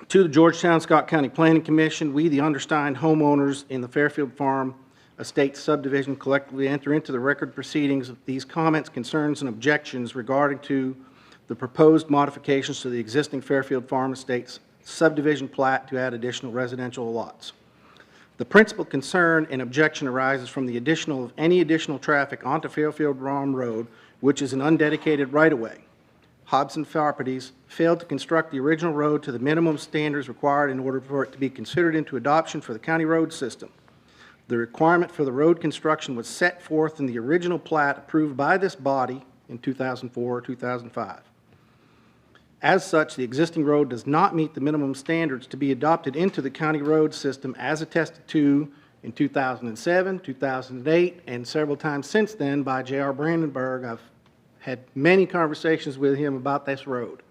To the Georgetown-Scott County Planning Commission, we, the undersigned homeowners in the Fairfield Farm Estate subdivision, collectively enter into the record proceedings of these comments, concerns, and objections regarding to the proposed modifications to the existing Fairfield Farm Estates subdivision plat to add additional residential lots. The principal concern and objection arises from the additional of any additional traffic onto Fairfield Farm Road, which is an undedicated right-of-way. Hobson Properties failed to construct the original road to the minimum standards required in order for it to be considered into adoption for the county road system. The requirement for the road construction was set forth in the original plat approved by this body in 2004 or 2005. As such, the existing road does not meet the minimum standards to be adopted into the county road system as attested to in 2007, 2008, and several times since then by J.R. Brandenburg. I've had many conversations with him about this road,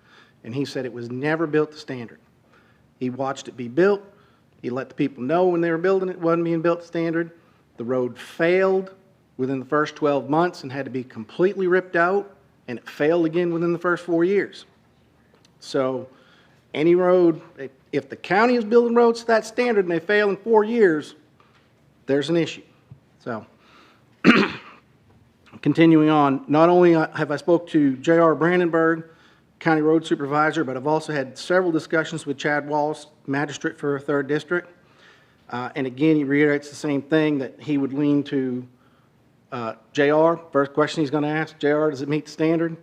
and he said it was never built to standard. He watched it be built. He let the people know when they were building it wasn't being built to standard. The road failed within the first 12 months and had to be completely ripped out, and it failed again within the first 4 years. So any road, if the county is building roads to that standard and they fail in 4 years, there's an issue. So continuing on, not only have I spoke to J.R. Brandenburg, County Road Supervisor, but I've also had several discussions with Chad Wallace, Magistrate for 3rd District. And again, he reiterates the same thing, that he would lean to JR. First question he's going to ask, JR, does it meet the standard?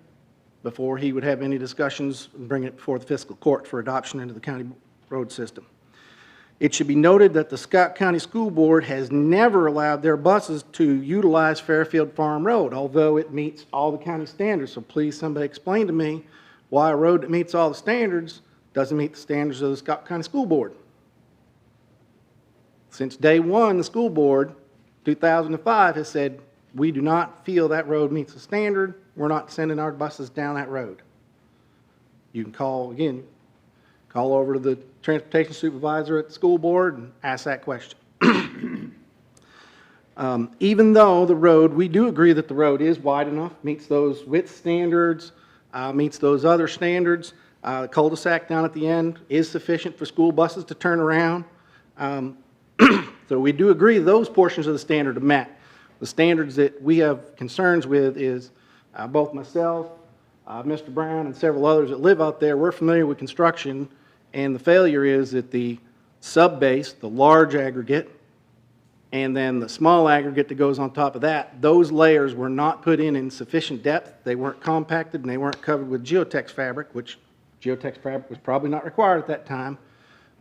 Before he would have any discussions and bring it before the fiscal court for adoption into the county road system. It should be noted that the Scott County School Board has never allowed their buses to utilize Fairfield Farm Road, although it meets all the county standards. So please, somebody explain to me why a road that meets all the standards doesn't meet the standards of the Scott County School Board. Since day one, the school board, 2005, has said, we do not feel that road meets the standard. We're not sending our buses down that road. You can call over to the transportation supervisor at the school board and ask that question. Even though the road, we do agree that the road is wide enough, meets those width standards, meets those other standards. The cul-de-sac down at the end is sufficient for school buses to turn around. So we do agree those portions of the standard are met. The standards that we have concerns with is both myself, Mr. Brown, and several others that live out there. We're familiar with construction, and the failure is that the sub-base, the large aggregate, and then the small aggregate that goes on top of that, those layers were not put in sufficient depth. They weren't compacted, and they weren't covered with geotex fabric, which geotex fabric was probably not required at that time.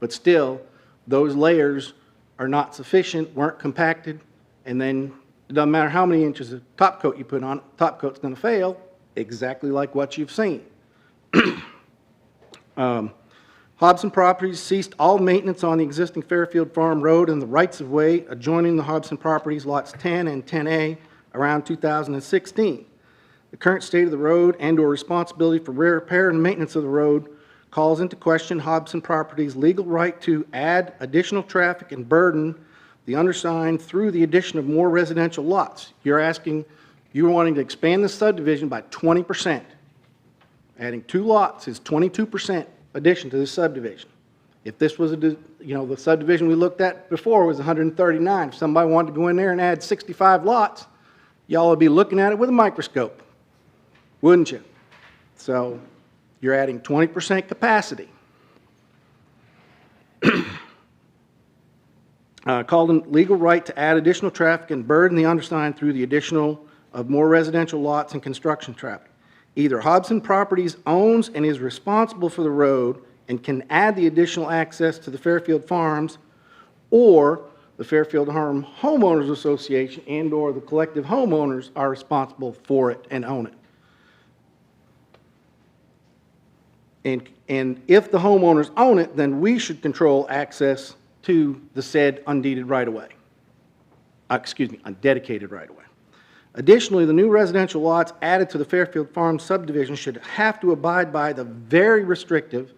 But still, those layers are not sufficient, weren't compacted, and then it doesn't matter how many inches of top coat you put on it, top coat's going to fail, exactly like what you've seen. Hobson Properties ceased all maintenance on the existing Fairfield Farm Road and the rights-of-way adjoining the Hobson Properties lots 10 and 10A around 2016. The current state of the road and/or responsibility for repair and maintenance of the road calls into question Hobson Properties' legal right to add additional traffic and burden the undersigned through the addition of more residential lots. You're wanting to expand the subdivision by 20%. Adding 2 lots is 22% addition to this subdivision. If this was the subdivision we looked at before was 139. If somebody wanted to go in there and add 65 lots, y'all would be looking at it with a microscope, wouldn't you? So you're adding 20% capacity. Called in legal right to add additional traffic and burden the undersigned through the additional of more residential lots and construction traffic. Either Hobson Properties owns and is responsible for the road and can add the additional access to the Fairfield Farms, or the Fairfield Homeowners Association and/or the collective homeowners are responsible for it and own it. And if the homeowners own it, then we should control access to the said undeeded right-of-way. Undedicated right-of-way. Additionally, the new residential lots added to the Fairfield Farm subdivision should have to abide by the very restrictive,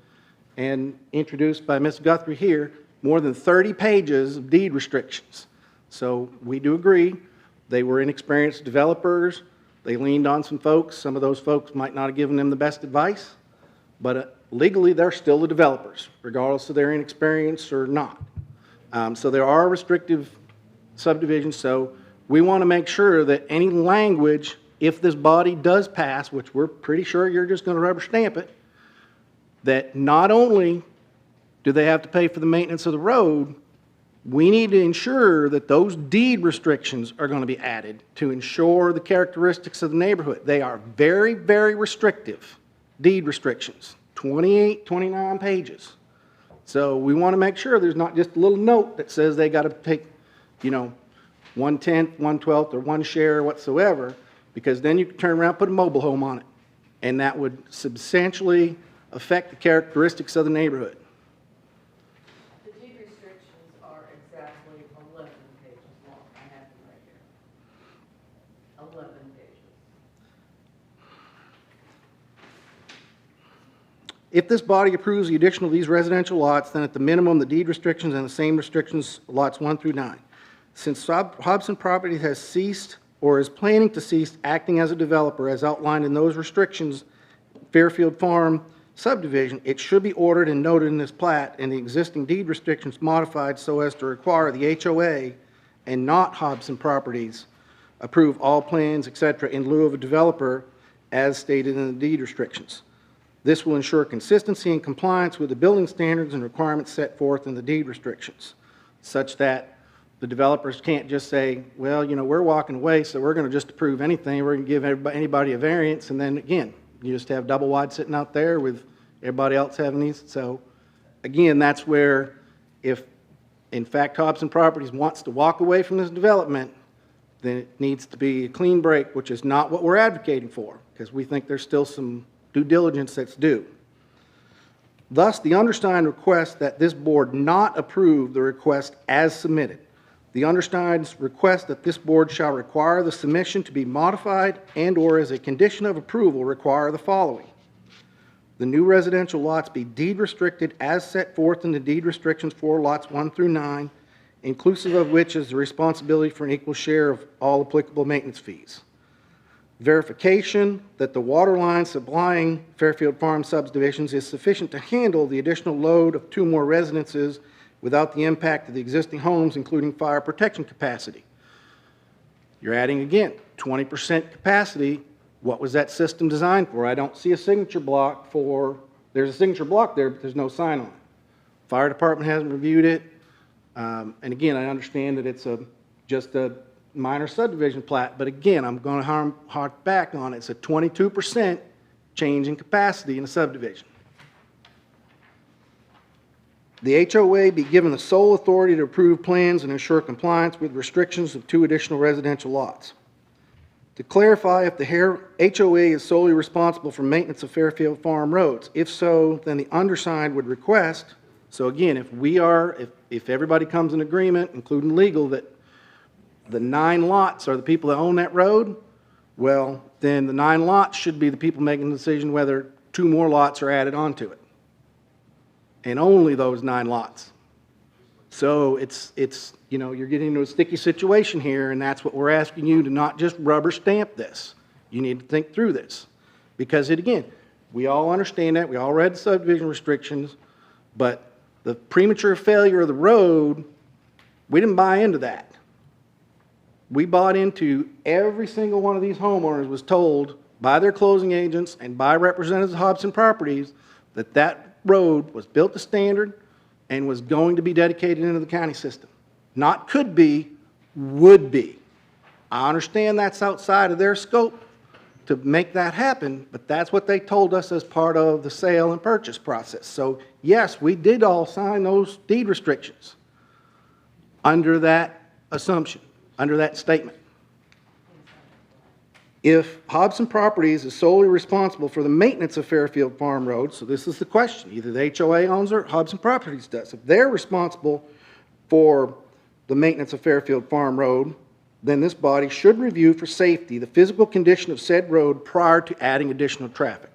and introduced by Ms. Guthrie here, more than 30 pages of deed restrictions. So we do agree they were inexperienced developers. They leaned on some folks. Some of those folks might not have given them the best advice, but legally they're still the developers, regardless of their inexperience or not. So there are restrictive subdivisions, so we want to make sure that any language, if this body does pass, which we're pretty sure you're just going to rubber stamp it, that not only do they have to pay for the maintenance of the road, we need to ensure that those deed restrictions are going to be added to ensure the characteristics of the neighborhood. They are very, very restrictive deed restrictions, 28, 29 pages. So we want to make sure there's not just a little note that says they got to take, 1/10, 1/12, or 1 share whatsoever, because then you can turn around and put a mobile home on it. And that would substantially affect the characteristics of the neighborhood. The deed restrictions are exactly 11 pages long. I have them right here. 11 pages. If this body approves the addition of these residential lots, then at the minimum, the deed restrictions and the same restrictions, lots 1 through 9. Since Hobson Properties has ceased or is planning to cease acting as a developer as outlined in those restrictions, Fairfield Farm subdivision, it should be ordered and noted in this plat and the existing deed restrictions modified so as to require the HOA and not Hobson Properties approve all plans, etc., in lieu of a developer as stated in the deed restrictions. This will ensure consistency and compliance with the building standards and requirements set forth in the deed restrictions, such that the developers can't just say, well, you know, we're walking away, so we're going to just approve anything. We're going to give anybody a variance, and then, again, you just have double wide sitting out there with everybody else having these. So, again, that's where if, in fact, Hobson Properties wants to walk away from this development, then it needs to be a clean break, which is not what we're advocating for, because we think there's still some due diligence that's due. Thus, the undersigned requests that this board not approve the request as submitted. The undersigned request that this board shall require the submission to be modified and/or as a condition of approval require the following. The new residential lots be deed restricted as set forth in the deed restrictions for lots 1 through 9, inclusive of which is the responsibility for an equal share of all applicable maintenance fees. Verification that the water line supplying Fairfield Farm subdivisions is sufficient to handle the additional load of 2 more residences without the impact of the existing homes, including fire protection capacity. You're adding, again, 20% capacity. What was that system designed for? I don't see a signature block for, there's a signature block there, but there's no sign on it. Fire department hasn't reviewed it. And again, I understand that it's just a minor subdivision plat, but again, I'm going to hark back on it. It's a 22% change in capacity in a subdivision. The HOA be given the sole authority to approve plans and ensure compliance with restrictions of 2 additional residential lots. To clarify, if the HOA is solely responsible for maintenance of Fairfield Farm roads, if so, then the undersigned would request, so again, if everybody comes in agreement, including legal, that the 9 lots are the people that own that road, well, then the 9 lots should be the people making the decision whether 2 more lots are added onto it. And only those 9 lots. So it's you know, you're getting into a sticky situation here, and that's what we're asking you to not just rubber stamp this. You need to think through this. Because again, we all understand that, we all read the subdivision restrictions, but the premature failure of the road, we didn't buy into that. We bought into every single one of these homeowners was told by their closing agents and by representatives of Hobson Properties that that road was built to standard and was going to be dedicated into the county system. Not could be, would be. I understand that's outside of their scope to make that happen, but that's what they told us as part of the sale and purchase process. So yes, we did all sign those deed restrictions under that assumption, under that statement. If Hobson Properties is solely responsible for the maintenance of Fairfield Farm Road, so this is the question, either the HOA owns it or Hobson Properties does. If they're responsible for the maintenance of Fairfield Farm Road, then this body should review for safety the physical condition of said road prior to adding additional traffic.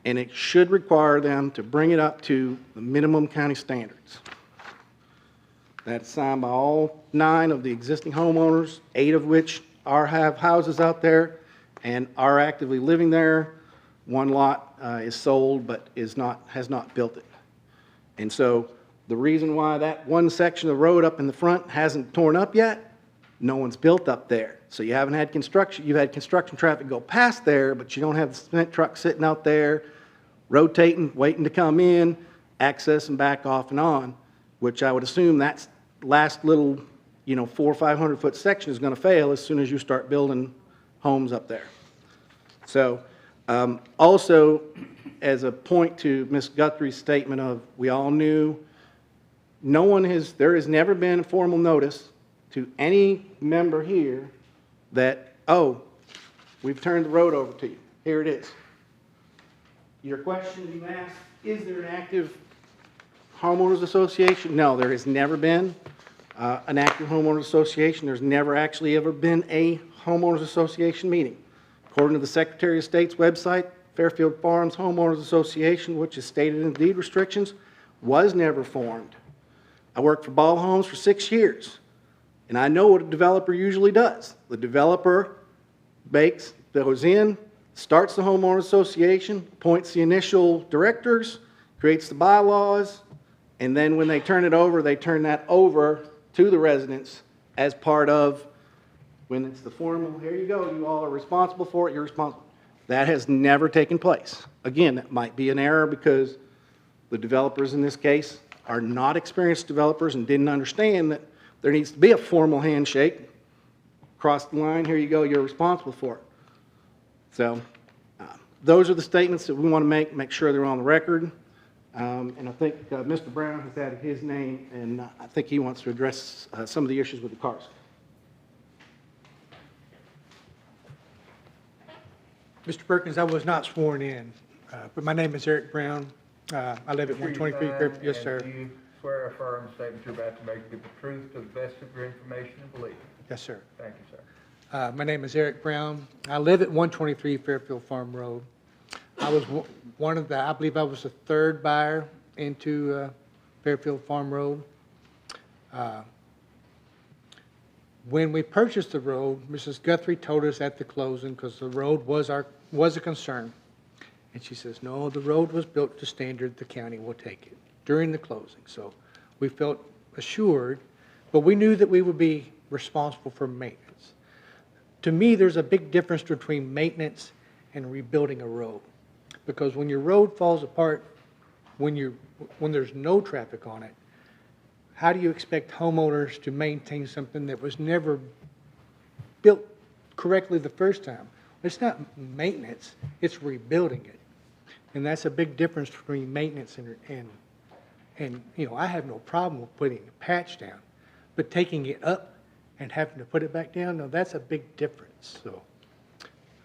And it should require them to bring it up to the minimum county standards. That's signed by all 9 of the existing homeowners, 8 of which have houses out there and are actively living there. 1 lot is sold but has not built it. And so the reason why that 1 section of the road up in the front hasn't torn up yet, no one's built up there. So you haven't had construction, you've had construction traffic go past there, but you don't have the cement truck sitting out there rotating, waiting to come in, access and back off and on, which I would assume that's last little 400 or 500 foot section is going to fail as soon as you start building homes up there. So also, as a point to Ms. Guthrie's statement of we all knew, there has never been a formal notice to any member here that, oh, we've turned the road over to you. Here it is. Your question you asked, is there an active homeowners association? No, there has never been an active homeowners association. There's never actually ever been a homeowners association meeting. According to the Secretary of State's website, Fairfield Farms Homeowners Association, which is stated in the deed restrictions, was never formed. I worked for Ball Homes for 6 years, and I know what a developer usually does. The developer goes in, starts the homeowner association, appoints the initial directors, creates the bylaws, and then when they turn it over, they turn that over to the residents as part of, when it's the formal, here you go, you all are responsible for it, you're responsible. That has never taken place. Again, that might be an error because the developers in this case are not experienced developers and didn't understand that there needs to be a formal handshake. Cross the line, here you go, you're responsible for it. So those are the statements that we want to make sure they're on the record. And I think Mr. Brown has added his name, and I think he wants to address some of the issues with the cars. Mr. Perkins, I was not sworn in, but my name is Eric Brown. I live at 123 Fairfield. Yes, sir. Do you swear or affirm the statement you're about to make give the truth to the best of your information and belief? Yes, sir. Thank you, sir. My name is Eric Brown. I live at 123 Fairfield Farm Road. I was one of the, I believe I was the third buyer into Fairfield Farm Road. When we purchased the road, Mrs. Guthrie told us at the closing, because the road was a concern, and she says, no, the road was built to standard, the county will take it, during the closing. So we felt assured, but we knew that we would be responsible for maintenance. To me, there's a big difference between maintenance and rebuilding a road, because when your road falls apart, when there's no traffic on it, how do you expect homeowners to maintain something that was never built correctly the first time? It's not maintenance, it's rebuilding it. And that's a big difference between maintenance and you know, I have no problem with putting a patch down, but taking it up and having to put it back down, no, that's a big difference. So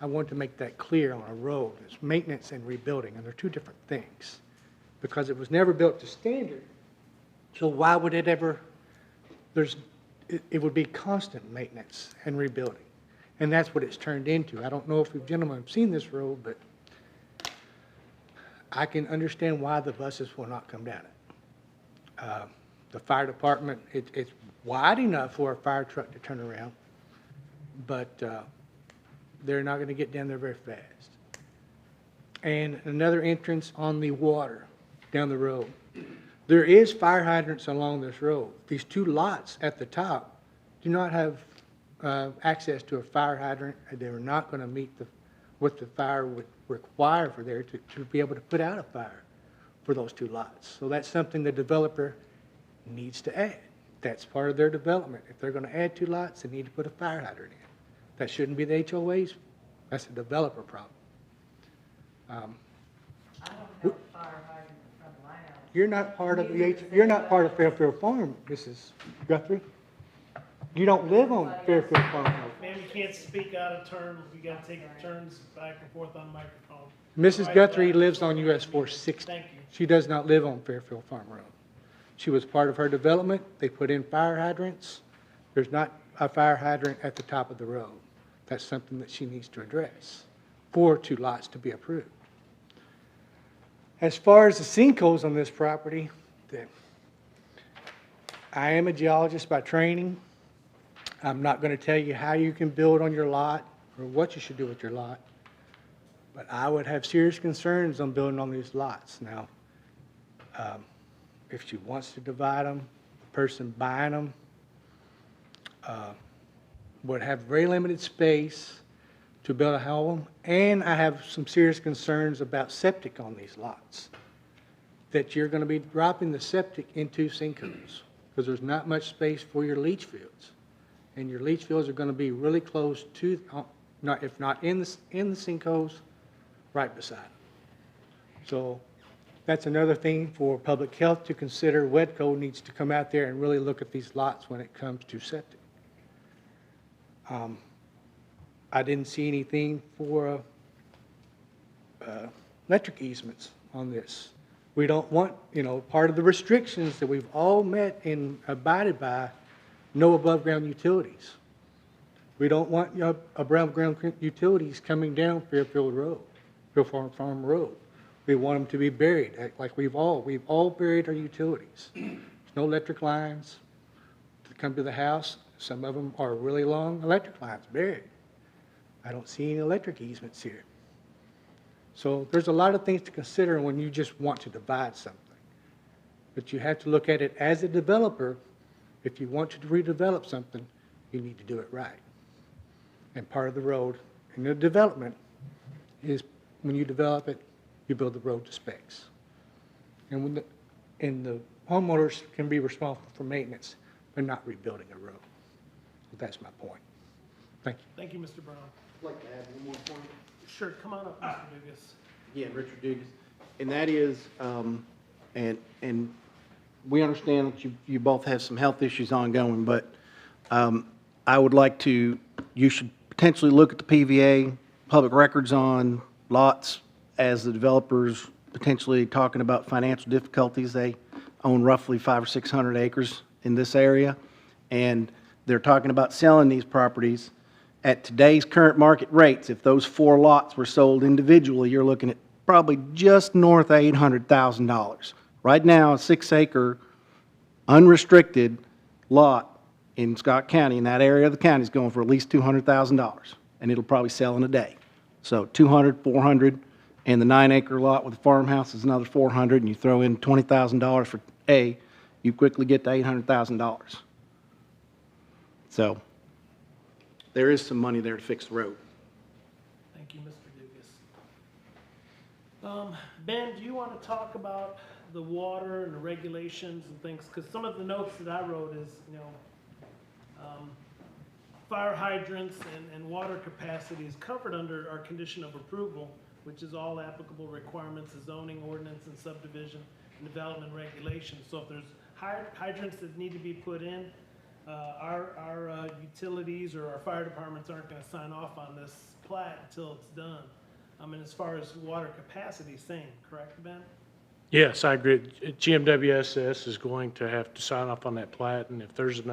I want to make that clear on a road. It's maintenance and rebuilding, and they're two different things. Because it was never built to standard, so why would it ever, it would be constant maintenance and rebuilding. And that's what it's turned into. I don't know if you gentlemen have seen this road, but I can understand why the buses will not come down it. The fire department, it's wide enough for a fire truck to turn around, but they're not going to get down there very fast. And another entrance on the water down the road. There is fire hydrants along this road. These two lots at the top do not have access to a fire hydrant, and they're not going to meet what the fire would require for there to be able to put out a fire for those two lots. So that's something the developer needs to add. That's part of their development. If they're going to add two lots, they need to put a fire hydrant in. That shouldn't be the HOA's. That's a developer problem. I don't have a fire hydrant in front of my house. You're not part of you're not part of Fairfield Farm, Mrs. Guthrie. You don't live on Fairfield Farm. Ma'am, you can't speak out of turn. You gotta take turns back and forth on the microphone. Mrs. Right, Guthrie lives on US 460. Thank you. She does not live on Fairfield Farm Road. She was part of her development. They put in fire hydrants. There's not a fire hydrant at the top of the road. That's something that she needs to address for two lots to be approved. As far as the sinkholes on this property, I am a geologist by training. I'm not going to tell you how you can build on your lot or what you should do with your lot, but I would have serious concerns on building on these lots. Now, if she wants to divide them, the person buying them would have very limited space to build a home, and I have some serious concerns about septic on these lots, that you're going to be dropping the septic into sinkholes because there's not much space for your leach fields, and your leach fields are going to be really close to, if not in the sinkholes, right beside them. So that's another thing for public health to consider. WEDCO needs to come out there and really look at these lots when it comes to septic. I didn't see anything for electric easements on this. We don't want, part of the restrictions that we've all met and abided by, no above-ground utilities. We don't want, above-ground utilities coming down Fairfield Road, Fairfield Farm Road. We want them to be buried, like we've all buried our utilities. There's no electric lines to come to the house. Some of them are really long electric lines buried. I don't see any electric easements here. So there's a lot of things to consider when you just want to divide something. But you have to look at it as a developer. If you want to redevelop something, you need to do it right. And part of the road in the development is when you develop it, you build the road to specs. And the homeowners can be responsible for maintenance, but not rebuilding a road. So that's my point. Thank you. Thank you, Mr. Brown. I'd like to add one more point. Sure, come on up, Mr. Dugas. Again, Richard Dugas. And that is, and we understand that you both have some health issues ongoing, but I would like to, you should potentially look at the PVA, public records on lots, as the developers potentially talking about financial difficulties. They own roughly 500 or 600 acres in this area, and they're talking about selling these properties at today's current market rates. If those 4 lots were sold individually, you're looking at probably just north of $800,000. Right now, a 6-acre unrestricted lot in Scott County, in that area of the county, is going for at least $200,000, and it'll probably sell in a day. So 200, 400, and the 9-acre lot with the farmhouse is another 400, and you throw in $20,000 for A, you quickly get to $800,000. So there is some money there to fix the road. Thank you, Mr. Dugas. Ben, do you want to talk about the water and the regulations and things? Because some of the notes that I wrote is, fire hydrants and water capacity is covered under our condition of approval, which is all applicable requirements of zoning ordinance and subdivision and development regulations. So if there's hydrants that need to be put in, our utilities or our fire departments aren't going to sign off on this plat until it's done. And as far as water capacity, same, correct, Ben? Yes, I agree. GMWSS is going to have to sign off on that plat, and if there's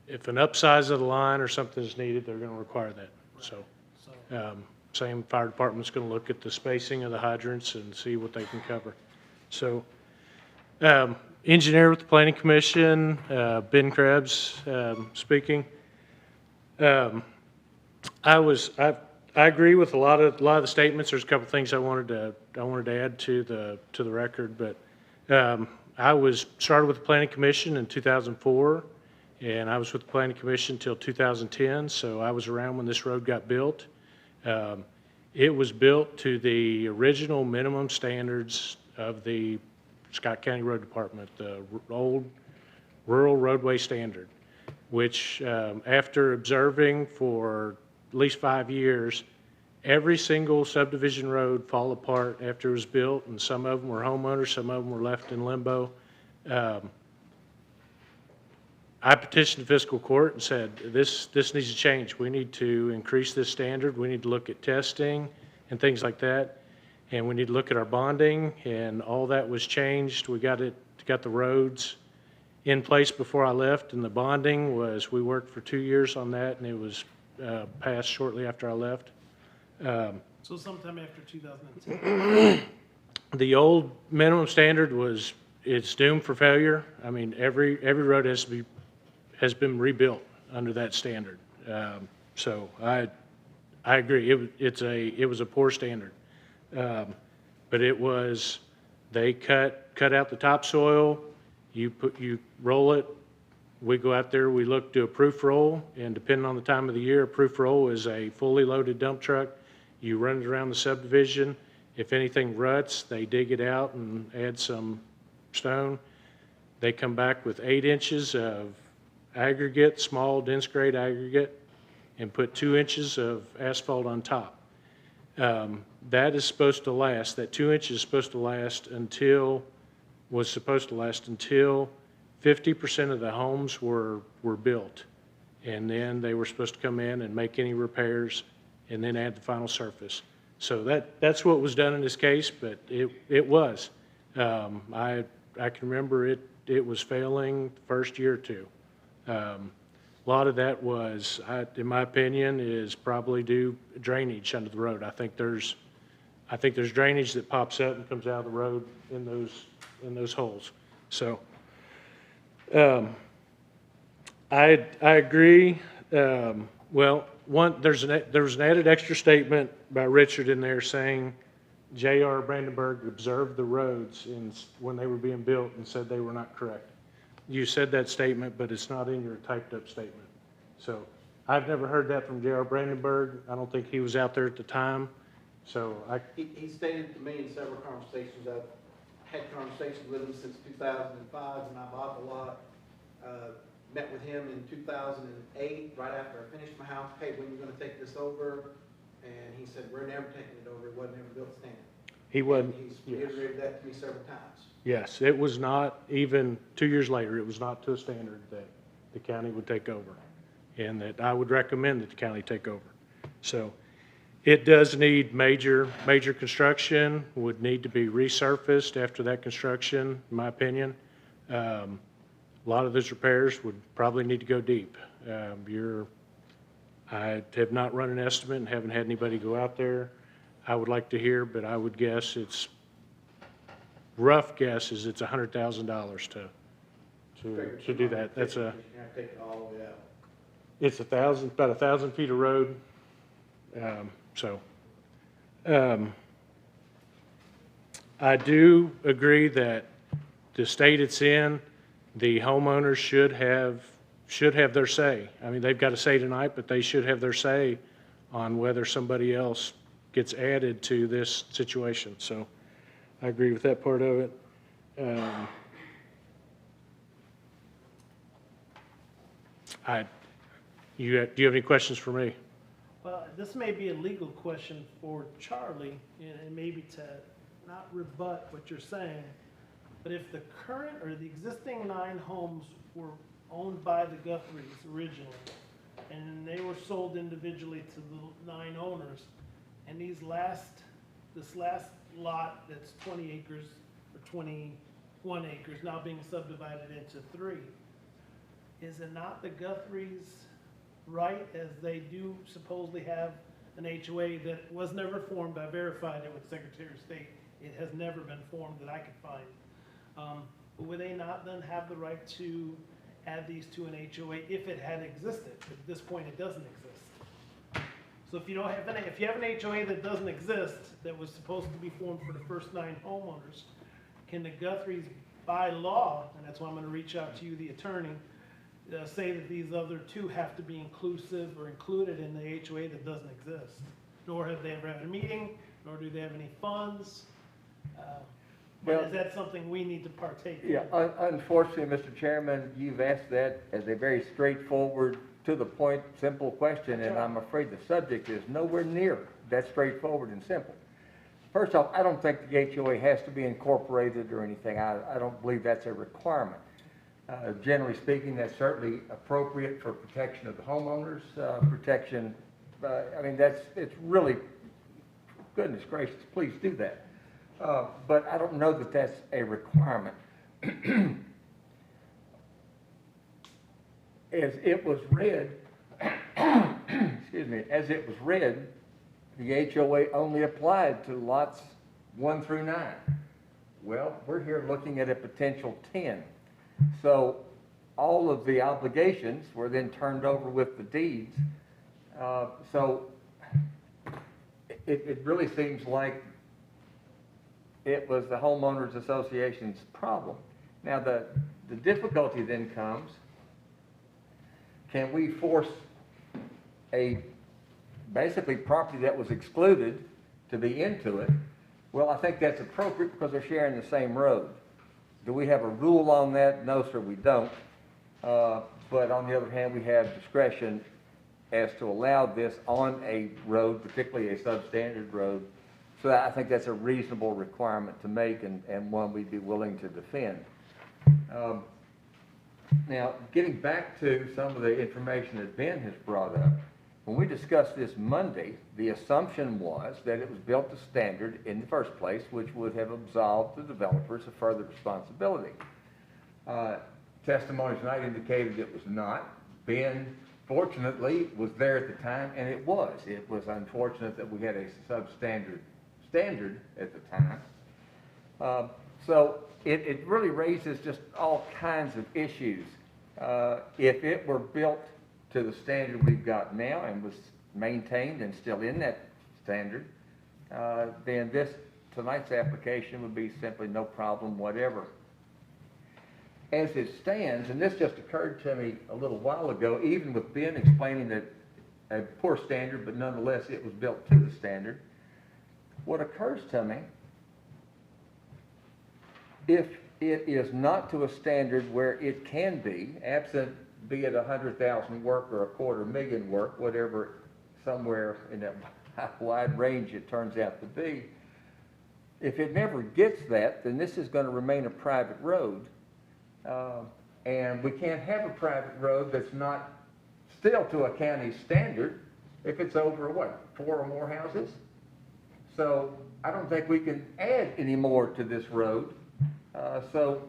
if an upsize of the line or something is needed, they're going to require that. So, same fire department's going to look at the spacing of the hydrants and see what they can cover. So, engineer with the Planning Commission, Ben Krebs speaking. I agree with a lot of the statements. There's a couple things I wanted to add to the record, but I started with the Planning Commission in 2004, and I was with the Planning Commission until 2010. So I was around when this road got built. It was built to the original minimum standards of the Scott County Road Department, the old rural roadway standard, which after observing for at least 5 years, every single subdivision road fall apart after it was built, and some of them were homeowners, some of them were left in limbo. I petitioned the fiscal court and said, this needs to change. We need to increase this standard. We need to look at testing and things like that. And we need to look at our bonding, and all that was changed. We got the roads in place before I left, and the bonding was, we worked for 2 years on that, and it was passed shortly after I left. So sometime after 2010. The old minimum standard it's doomed for failure. I mean, every road has been rebuilt under that standard. So I agree. It was a poor standard. But they cut out the topsoil, you roll it, we go out there, we do a proof roll, and depending on the time of the year, a proof roll is a fully loaded dump truck. You run it around the subdivision. If anything ruts, they dig it out and add some stone. They come back with 8 inches of aggregate, small dense grade aggregate, and put 2 inches of asphalt on top. That is supposed to last, that 2 inches is supposed to last until 50% of the homes were built. And then they were supposed to come in and make any repairs and then add the final surface. So that's what was done in this case, but it was. I can remember it was failing the first year or two. A lot of that was, in my opinion, is probably due drainage under the road. I think there's drainage that pops up and comes out of the road in those holes. So I agree. Well, there was an added extra statement by Richard in there saying J.R. Brandenburg observed the roads when they were being built and said they were not correct. You said that statement, but it's not in your typed up statement. So I've never heard that from J.R. Brandenburg. I don't think he was out there at the time. So He stated to me in several conversations, I've had conversations with him since 2005 when I bought the lot. Met with him in 2008, right after I finished my house. Hey, when are you going to take this over? And he said, we're never taking it over. It wasn't ever built standard. he wasn't. And he's Yes. reiterated that to me several times. Yes, it was not, even 2 years later, it was not to a standard that the county would take over, and that I would recommend that the county take over. So it does need major construction, would need to be resurfaced after that construction, in my opinion. A lot of those repairs would probably need to go deep. I have not run an estimate and haven't had anybody go out there. I would like to hear, but I would guess rough guess is it's $100,000 to do that. That's You have to take it all the way out. it's about 1,000 feet of road. I do agree that the state it's in, the homeowners should have their say. I mean, they've got a say tonight, but they should have their say on whether somebody else gets added to this situation. So I agree with that part of it. Do you have any questions for me? Well, this may be a legal question for Charlie, and maybe to not rebut what you're saying, but if the current or the existing 9 homes were owned by the Guthries originally, and they were sold individually to the 9 owners, and this last lot that's 20 acres or 21 acres now being subdivided into 3, is it not the Guthries' right, as they do supposedly have an HOA that was never formed? I verified it with Secretary of State. It has never been formed that I could find. But would they not then have the right to add these to an HOA if it had existed? At this point, it doesn't exist. So if you have an HOA that doesn't exist, that was supposed to be formed for the first 9 homeowners, can the Guthries, by law, and that's why I'm going to reach out to you, the attorney, say that these other 2 have to be inclusive or included in the HOA that doesn't exist? Nor have they ever had a meeting, nor do they have any funds. But is that something we need to partake in? Yeah, unfortunately, Mr. Chairman, you've asked that as a very straightforward, to the point, simple question, and I'm afraid the subject is nowhere near that straightforward and simple. First off, I don't think the HOA has to be incorporated or anything. I don't believe that's a requirement. Generally speaking, that's certainly appropriate for protection of the homeowners, protection, I mean, it's really, goodness gracious, please do that. But I don't know that that's a requirement. As it was read, excuse me, as it was read, the HOA only applied to lots 1 through 9. Well, we're here looking at a potential 10. So all of the obligations were then turned over with the deeds. So it really seems like it was the homeowners association's problem. Now the difficulty then comes, can we force basically property that was excluded to be into it? Well, I think that's appropriate because they're sharing the same road. Do we have a rule on that? No, sir, we don't. But on the other hand, we have discretion as to allow this on a road, particularly a substandard road. So I think that's a reasonable requirement to make and one we'd be willing to defend. Now, getting back to some of the information that Ben has brought up, when we discussed this Monday, the assumption was that it was built to standard in the first place, which would have absolved the developers of further responsibility. Testimony tonight indicated it was not. Ben, fortunately, was there at the time, and it was. It was unfortunate that we had a substandard standard at the time. So it really raises just all kinds of issues. If it were built to the standard we've got now and was maintained and still in that standard, then tonight's application would be simply no problem whatever. As it stands, and this just occurred to me a little while ago, even with Ben explaining that a poor standard, but nonetheless it was built to the standard, what occurs to me, if it is not to a standard where it can be, absent be it 100,000 work or 250,000 work, whatever, somewhere in that wide range it turns out to be, if it never gets that, then this is going to remain a private road. And we can't have a private road that's not still to a county standard if it's over, what, 4 or more houses? So I don't think we can add any more to this road. So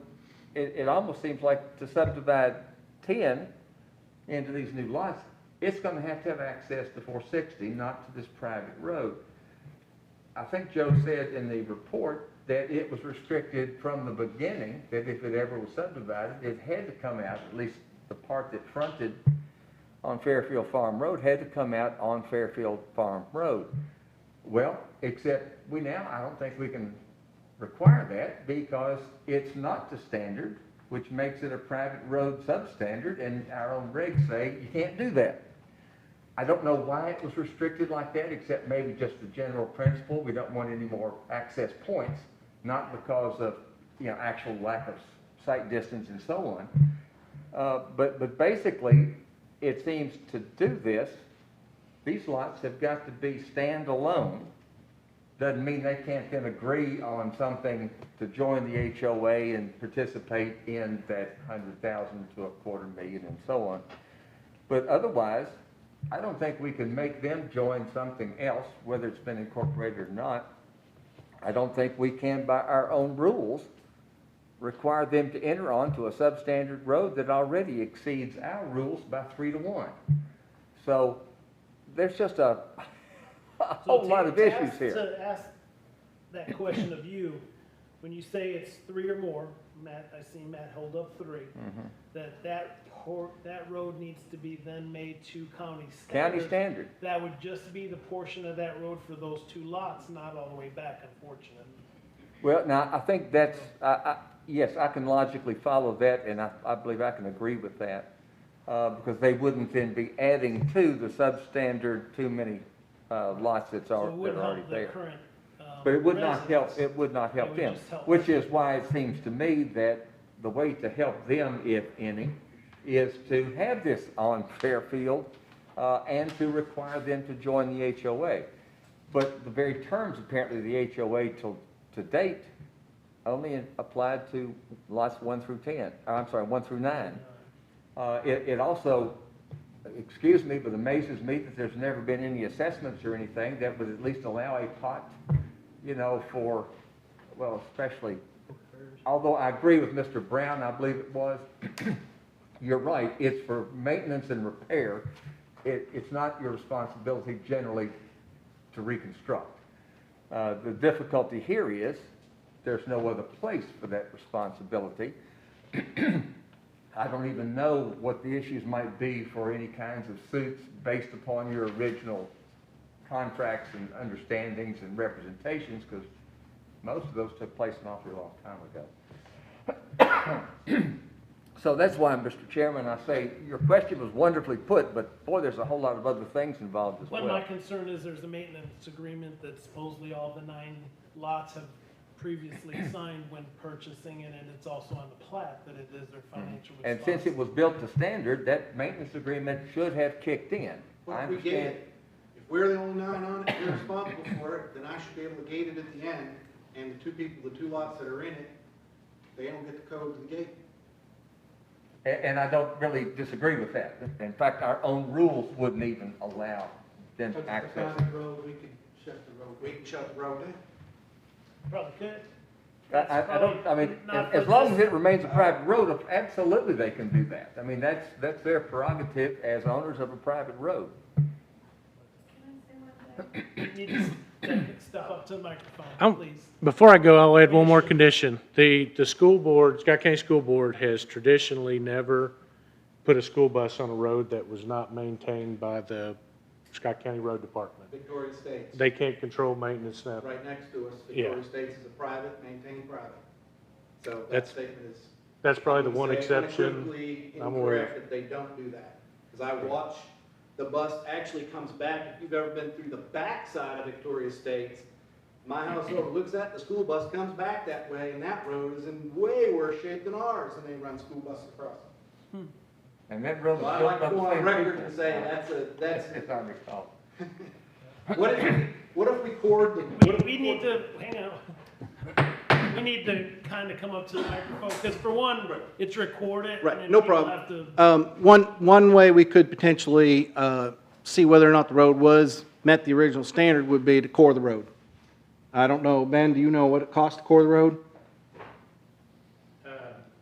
it almost seems like to subdivide 10 into these new lots, it's going to have access to 460, not to this private road. I think Joe said in the report that it was restricted from the beginning, that if it ever was subdivided, it had to come out, at least the part that fronted on Fairfield Farm Road had to come out on Fairfield Farm Road. Well, except I don't think we can require that because it's not the standard, which makes it a private road substandard, and our own regs say you can't do that. I don't know why it was restricted like that, except maybe just the general principle. We don't want any more access points, not because of actual lack of sight distance and so on. But basically, it seems to do this. These lots have got to be standalone. Doesn't mean they can't then agree on something to join the HOA and participate in that 100,000 to 250,000 and so on. But otherwise, I don't think we can make them join something else, whether it's been incorporated or not. I don't think we can, by our own rules, require them to enter onto a substandard road that already exceeds our rules by 3 to 1. So there's just a whole lot of issues here. To ask that question of you, when you say it's 3 or more, Matt, I see Matt hold up 3, that road needs to be then made to county standard. County standard. That would just be the portion of that road for those 2 lots, not all the way back, unfortunately. Well, now, I think that's, yes, I can logically follow that, and I believe I can agree with that, because they wouldn't then be adding to the substandard too many lots that are already there. Current, but it would not help. residents. It would not help It would them, just help which them. is why it seems to me that the way to help them, if any, is to have this on Fairfield and to require them to join the HOA. But the very terms, apparently, of the HOA to date only applied to lots 1 through 10. I'm sorry, 1 through 9. It also, excuse me, but amazes me that there's never been any assessments or anything that would at least allow a pot, for, well, especially, although I agree with Mr. Brown, I believe it was, you're right, it's for maintenance and repair. It's not your responsibility generally to reconstruct. The difficulty here is there's no other place for that responsibility. I don't even know what the issues might be for any kinds of suits based upon your original contracts and understandings and representations, because most of those took place an awfully long time ago. So that's why, Mr. Chairman, I say your question was wonderfully put, but boy, there's a whole lot of other things involved as well. My concern is there's a maintenance agreement that supposedly all the 9 lots have previously signed when purchasing it, and it's also on the plat that it is their financial responsibility. And since it was built to standard, that maintenance agreement should have kicked in. Well, I if we understand. gate it, if we're the only 9 on it, we're responsible for it, then I should be able to gate it at the end, and the 2 lots that are in it, they don't get the code to the gate. And I don't really disagree with that. In fact, our own rules wouldn't even allow them If it's a access. private road, we can shut the road, we can shut the road down. Probably could. I mean, Not as for long this- as it remains a private road, absolutely they can do that. I mean, that's their prerogative as owners of a private road. You need to step up to the microphone, I'm- please. Before I go, I'll add one more condition. The school board, Scott County School Board has traditionally never put a school bus on a road that was not maintained by the Scott County Road Department. Victoria States, They can't control maintenance stuff. right next to us, Yeah. Victoria States is a private, maintained private. So that That's- statement is. That's probably the one Say exception unequivocally I'm aware of. incorrect that they don't do that. Because I watch, the bus actually comes back, if you've ever been through the backside of Victoria States, my house overlooks that, the school bus comes back that way, and that road is in way worse shape than ours, and they run school buses across it. And that road So was I'd built like by to the go on same record people. and say that's, As I recall. what if we cord the, We need to, hang on. We need to kind of come up to the microphone, because for one, it's recorded. and Right, then no people problem. have to- One way we could potentially see whether or not the road met the original standard would be to core the road. I don't know, Ben, do you know what it costs to core the road?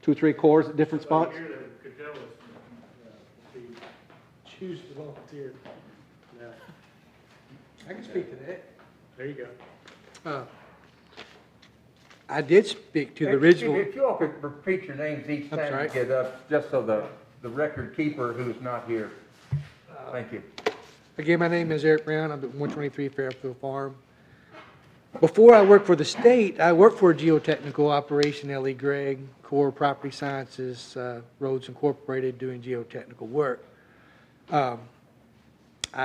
2 or 3 cores at different spots? Here that could tell us, choose to volunteer. Yeah, I can speak to that. there you go. I did speak to the original. If you all could repeat your names each I'm time sorry. you get up, just so the record keeper who's not here. Thank you. Again, my name is Eric Brown. I'm at 123 Fairfield Farm. Before I worked for the state, I worked for a geotechnical operation, L.E. Gregg, Core Property Sciences, Roads Incorporated, doing geotechnical work. I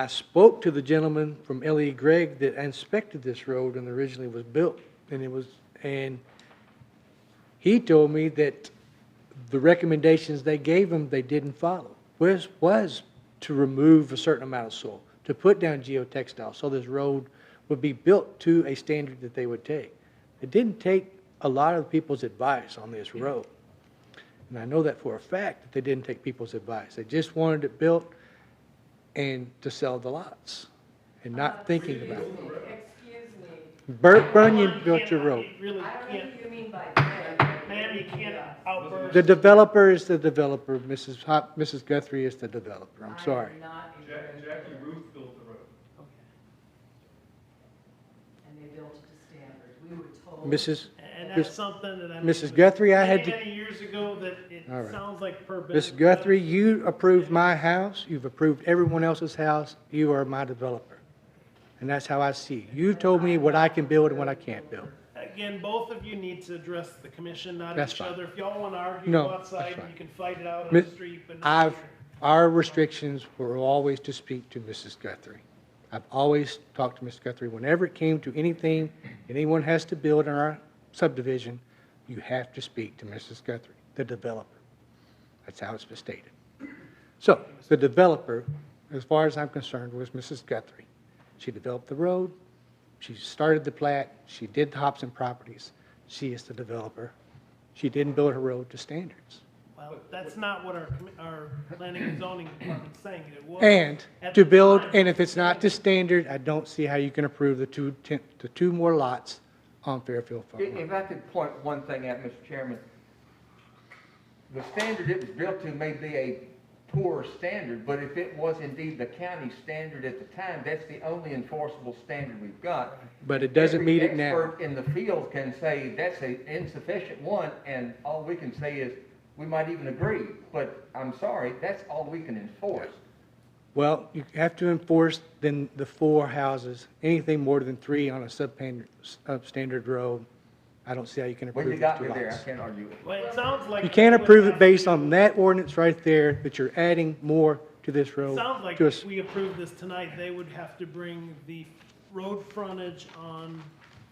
spoke to the gentleman from L.E. Gregg that inspected this road and originally was built, and he told me that the recommendations they gave him, they didn't follow. Was to remove a certain amount of soil, to put down geotextile, so this road would be built to a standard that they would take. It didn't take a lot of people's advice on this road. And I know that for a fact, that they didn't take people's advice. They just wanted it built and to sell the lots, and not thinking about it. Excuse me, Bert Bunyan built your road. You really I don't know can't, who you mean by that. ma'am, you can't outburst. The developer is the developer, Mrs. Guthrie is the developer, I'm sorry. I am not in Jackie Ruth built the road. and they built it to standards. We were told. And that's something that I. Mrs. Guthrie, I had to. Many years ago that it All right. sounds like per Ms. Guthrie, you approved my house, you've approved everyone else's house, you are my developer. And that's how I see you. You told me what I can build and what I can't build. Again, both of you need to address the commission, not That's each fine. other. If y'all want to argue, No, go that's outside, fine. you can fight it out on Miss- the street, but not here. Our restrictions were always to speak to Mrs. Guthrie. I've always talked to Ms. Guthrie. Whenever it came to anything anyone has to build in our subdivision, you have to speak to Mrs. Guthrie, the developer. That's how it's been stated. So, the developer, as far as I'm concerned, was Mrs. Guthrie. She developed the road, she started the plat, she did the Hobson properties. She is the developer. She didn't build her road to standards. Well, that's not what our planning and zoning department's saying. It was. And at to the build, time. and if it's not to standard, I don't see how you can approve the two more lots on Fairfield Farm. If I could point one thing out, Mr. Chairman, the standard it was built to may be a poor standard, but if it was indeed the county standard at the time, that's the only enforceable standard we've got. But it doesn't meet it now. Every expert in the field can say that's an insufficient one, and all we can say is, we might even agree, but I'm sorry, that's all we can enforce. Well, you have to enforce then the 4 houses, anything more than 3 on a substandard road. I don't see how you can When approve you the got 2 me there, I lots. can't argue with it. Well, it sounds like. You can't we would approve it have based to- on that ordinance right there, that you're adding more to this road. Sounds like to if us. we approve this tonight, they would have to bring the road frontage on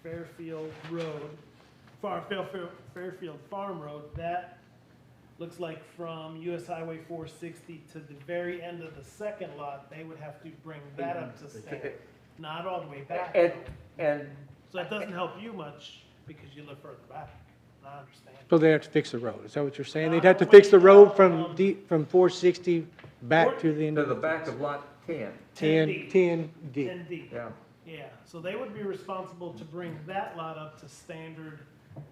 Fairfield Road, Fairfield Farm Road, that looks like from US Highway 460 to the very end of the second lot, they would have to bring that up to standard, not all the way back. And So that doesn't help you much because you live further back. I understand. So they have to fix the road, is that what you're saying? They'd have to fix the road from from 460 back to the end To of the back of lot 10. 10D. 10D. Yeah. Yeah, so they would be responsible to bring that lot up to standard,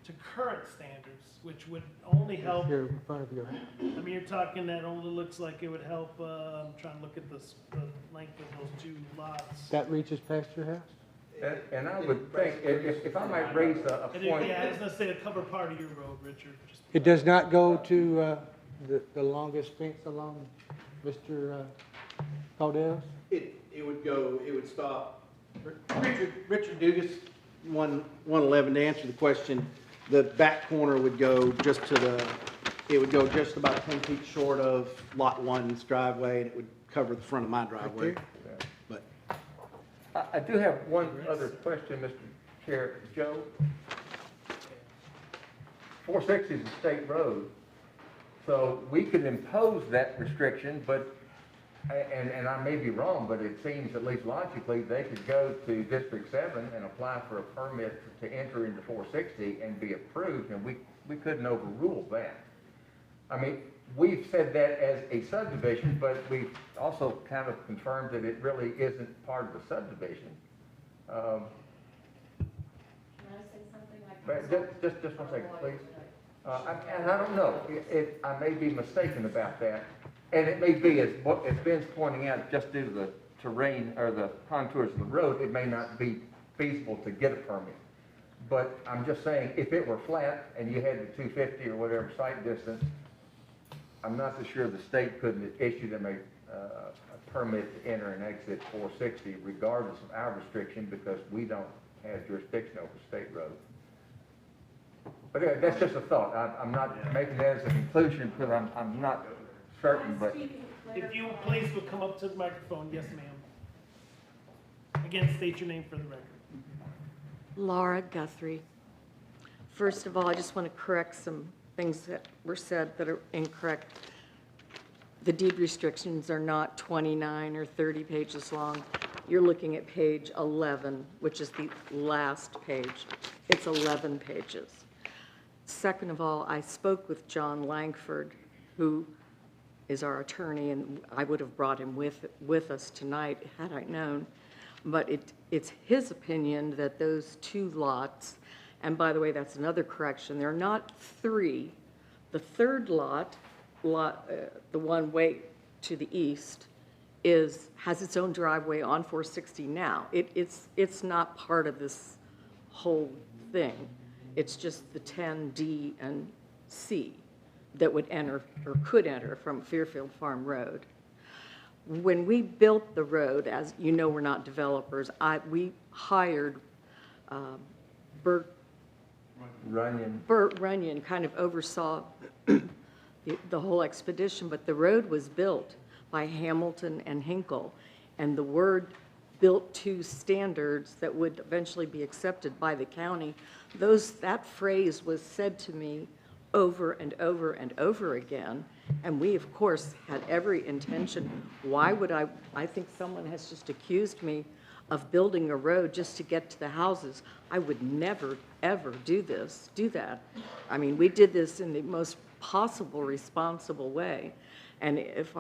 to current standards, which would only help. Here in front of you. I mean, you're talking that only looks like it would help, I'm trying to look at the length of those two lots. That reaches past your house? And I would think, if I might raise a point. Yeah, I was gonna say to cover part of your road, Richard. Just- It does not go to the longest fence along Mr. Caudel's? It would stop. Richard Dugas, 111, to answer the question, the back corner would go just to the, it would go just about 10 feet short of Lot 1's driveway, and it would cover the front of my driveway. But I do have one other question, Mr. Chair. Joe? 460 is a state road, so we could impose that restriction, but, and I may be wrong, but it seems at least logically, they could go to District 7 and apply for a permit to enter into 460 and be approved, and we couldn't overrule that. I mean, we've said that as a subdivision, but we've also kind of confirmed that it really isn't part of the subdivision. Can I say something? Just one second, please. And I don't know, I may be mistaken about that, and it may be, as Ben's pointing out, just due to the terrain or the contours of the road, it may not be feasible to get a permit. But I'm just saying, if it were flat and you had the 250 or whatever site distance, I'm not so sure the state couldn't issue them a permit to enter and exit 460 regardless of our restriction, because we don't have jurisdiction over state roads. But anyway, that's just a thought. I'm not making that as a conclusion because I'm not certain, but. If you please would come up to the microphone, yes, ma'am. Again, state your name for the record. Laura Guthrie. First of all, I just want to correct some things that were said that are incorrect. The deed restrictions are not 29 or 30 pages long. You're looking at page 11, which is the last page. It's 11 pages. Second of all, I spoke with John Langford, who is our attorney, and I would have brought him with us tonight had I known. But it's his opinion that those two lots, and by the way, that's another correction, they're not three. The third lot, the one way to the east, has its own driveway on 460 now. It's not part of this whole thing. It's just the 10D and C that would enter or could enter from Fairfield Farm Road. When we built the road, as you know, we're not developers, we hired Bert Runyon kind of oversaw the whole expedition, but the road was built by Hamilton and Hinkle, and the word built to standards that would eventually be accepted by the county, that phrase was said to me over and over and over again, and we, of course, had every intention. Why would I think someone has just accused me of building a road just to get to the houses. I would never, ever do that. I mean, we did this in the most possible responsible way. And if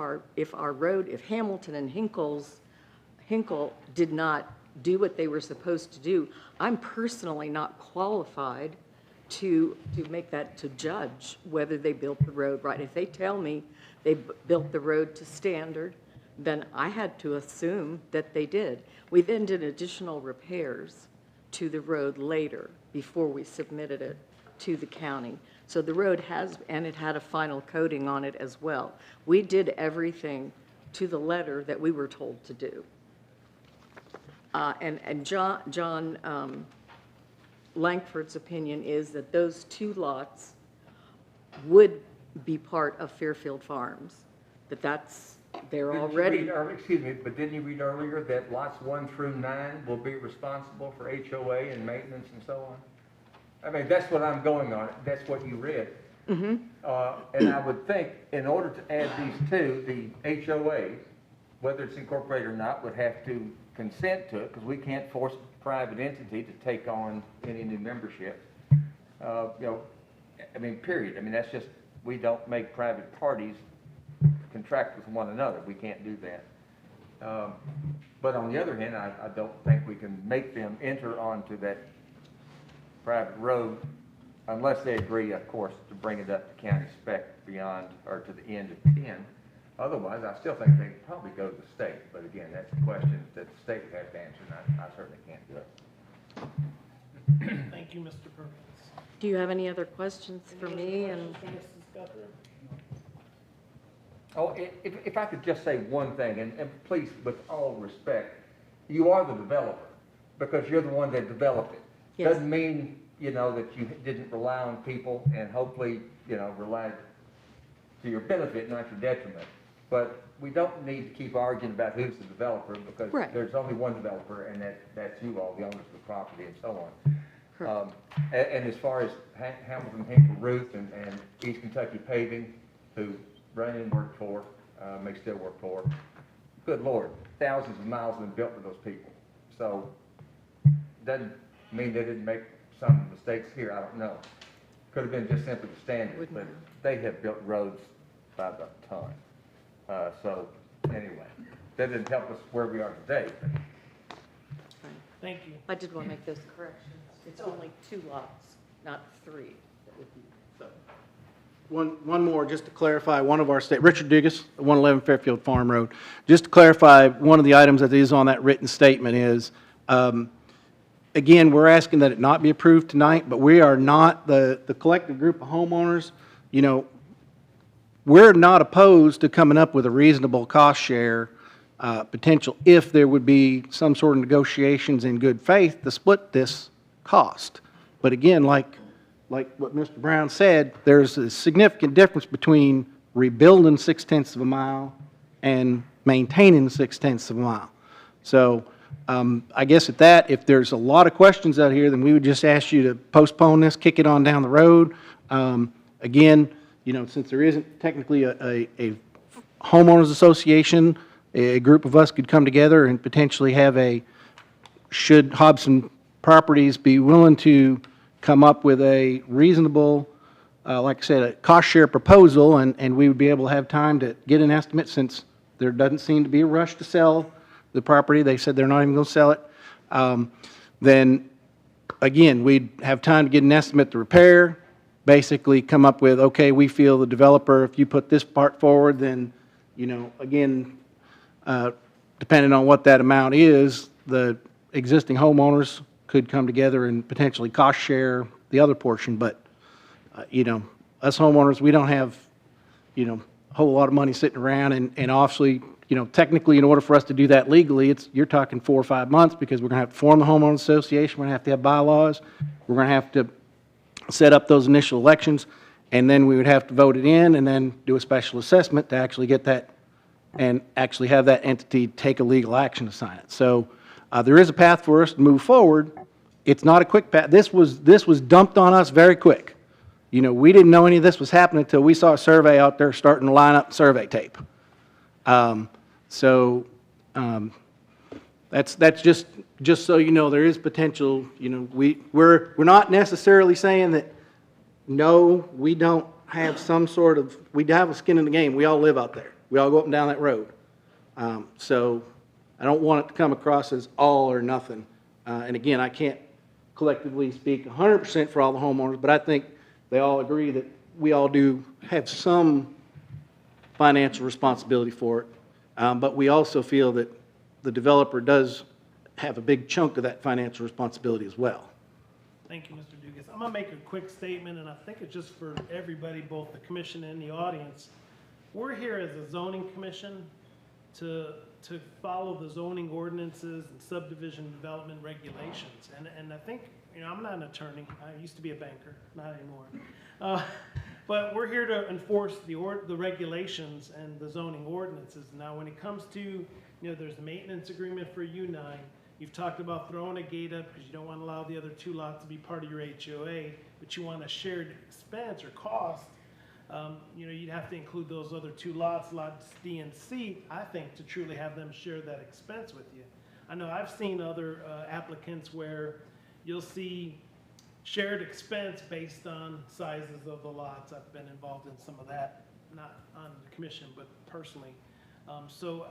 Hamilton and Hinkle did not do what they were supposed to do, I'm personally not qualified to judge whether they built the road right. If they tell me they built the road to standard, then I had to assume that they did. We then did additional repairs to the road later before we submitted it to the county. So the road and it had a final coating on it as well. We did everything to the letter that we were told to do. And John Langford's opinion is that those two lots would be part of Fairfield Farms, they're already. Excuse me, but didn't you read earlier that lots 1 through 9 will be responsible for HOA and maintenance and so on? I mean, that's what I'm going on. That's what you read. Mm-hmm. And I would think in order to add these two, the HOAs, whether it's incorporated or not, would have to consent to it because we can't force a private entity to take on any new membership. I mean, period. I mean, that's just, we don't make private parties contract with one another. We can't do that. But on the other hand, I don't think we can make them enter onto that private road unless they agree, of course, to bring it up to county spec beyond, or to the end of 10. Otherwise, I still think they could probably go to the state. But again, that's a question that the state would have to answer, and I certainly can't do it. Thank you, Mr. Perkins. Do you have any other questions for Any me? other And questions for Mrs. Guthrie? Oh, if I could just say one thing, and please, with all respect, you are the developer, because you're the one that developed it. Yes. Doesn't mean, you know, that you didn't rely on people, and hopefully, you know, relied to your benefit, not your detriment. But we don't need to keep arguing about who's the developer, because Right. there's only one developer, and that's you all, the owners of the property, and so on. Correct. And as far as Hamilton Hinkle Roof and East Kentucky Paving, who Brandon worked for, may still work for, good Lord, thousands of miles have been built for those people. So, doesn't mean they didn't make some mistakes here, I don't know. Could have been just simply the standard, Wouldn't but know. they have built roads by the ton. So, anyway, that didn't help us where we are today. fine. Thank you. I did want to make those corrections. It's only 2 lots, not 3. That would be, so. One more, just to clarify, one of our Richard Dugas, 111 Fairfield Farm Road. Just to clarify, one of the items that is on that written statement is, again, we're asking that it not be approved tonight, but we are not, the collective group of homeowners, you know, we're not opposed to coming up with a reasonable cost share potential if there would be some sort of negotiations in good faith to split this cost. But again, like what Mr. Brown said, there's a significant difference between rebuilding 0.6 of a mile and maintaining 0.6 of a mile. So I guess at that, if there's a lot of questions out here, then we would just ask you to postpone this, kick it on down the road. Again, you know, since there isn't technically a homeowners association, a group of us could come together and potentially have should Hobson Properties be willing to come up with a reasonable, like I said, a cost share proposal, and we would be able to have time to get an estimate, since there doesn't seem to be a rush to sell the property. They said they're not even going to sell it. Then, again, we'd have time to get an estimate to repair, basically come up with, okay, we feel the developer, if you put this part forward, then, you know, again, depending on what that amount is, the existing homeowners could come together and potentially cost share the other portion. But, you know, us homeowners, we don't have, you know, a whole lot of money sitting around, and obviously, you know, technically, in order for us to do that legally, you're talking 4 or 5 months, because we're going to have to form the homeowners association, we're going to have bylaws, we're going to have to set up those initial elections, and then we would have to vote it in, and then do a special assessment to actually get that, and actually have that entity take a legal action to sign it. So there is a path for us to move forward. It's not a quick path. This was dumped on us very quick. You know, we didn't know any of this was happening until we saw a survey out there starting to line up survey tape. That's just so you know, there is potential. You know, we're not necessarily saying that, no, we don't have some sort of, we have a skin in the game. We all live out there. We all go up and down that road. So I don't want it to come across as all or nothing. And again, I can't collectively speak 100% for all the homeowners, but I think they all agree that we all do have some financial responsibility for it. But we also feel that the developer does have a big chunk of that financial responsibility as well. Thank you, Mr. Dugas. I'm going to make a quick statement, and I think it's just for everybody, both the commission and the audience. We're here as a zoning commission to follow the zoning ordinances and subdivision development regulations. And I think, you know, I'm not an attorney. I used to be a banker, not anymore. But we're here to enforce the regulations and the zoning ordinances. Now, when it comes to, you know, there's a maintenance agreement for U9. You've talked about throwing a gate up because you don't want to allow the other 2 lots to be part of your HOA, but you want a shared expense or cost. You know, you'd have to include those other 2 lots, lots D and C, I think, to truly have them share that expense with you. I know I've seen other applicants where you'll see shared expense based on sizes of the lots. I've been involved in some of that, not on the commission, but personally. So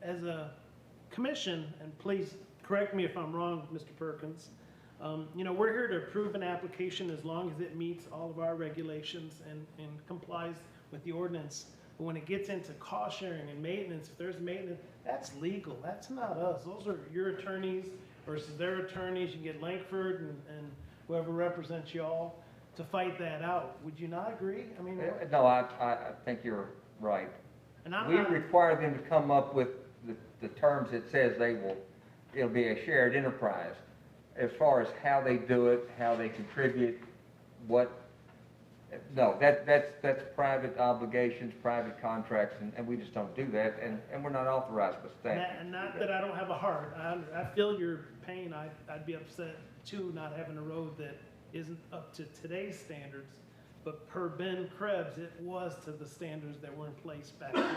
as a commission, and please correct me if I'm wrong, Mr. Perkins, you know, we're here to approve an application as long as it meets all of our regulations and complies with the ordinance. But when it gets into cost sharing and maintenance, if there's maintenance, that's legal. That's not us. Those are your attorneys versus their attorneys. You get Langford and whoever represents y'all to fight that out. Would you not agree? I mean, No, I think you're right. and I'm We not, require them to come up with the terms that says it'll be a shared enterprise. As far as how they do it, how they contribute, no, that's private obligations, private contracts, and we just don't do that, and we're not authorized by statute. and not that I don't have a heart. I feel your pain. I'd be upset too, not having a road that isn't up to today's standards. But per Ben Krebs, it was to the standards that were in place back then,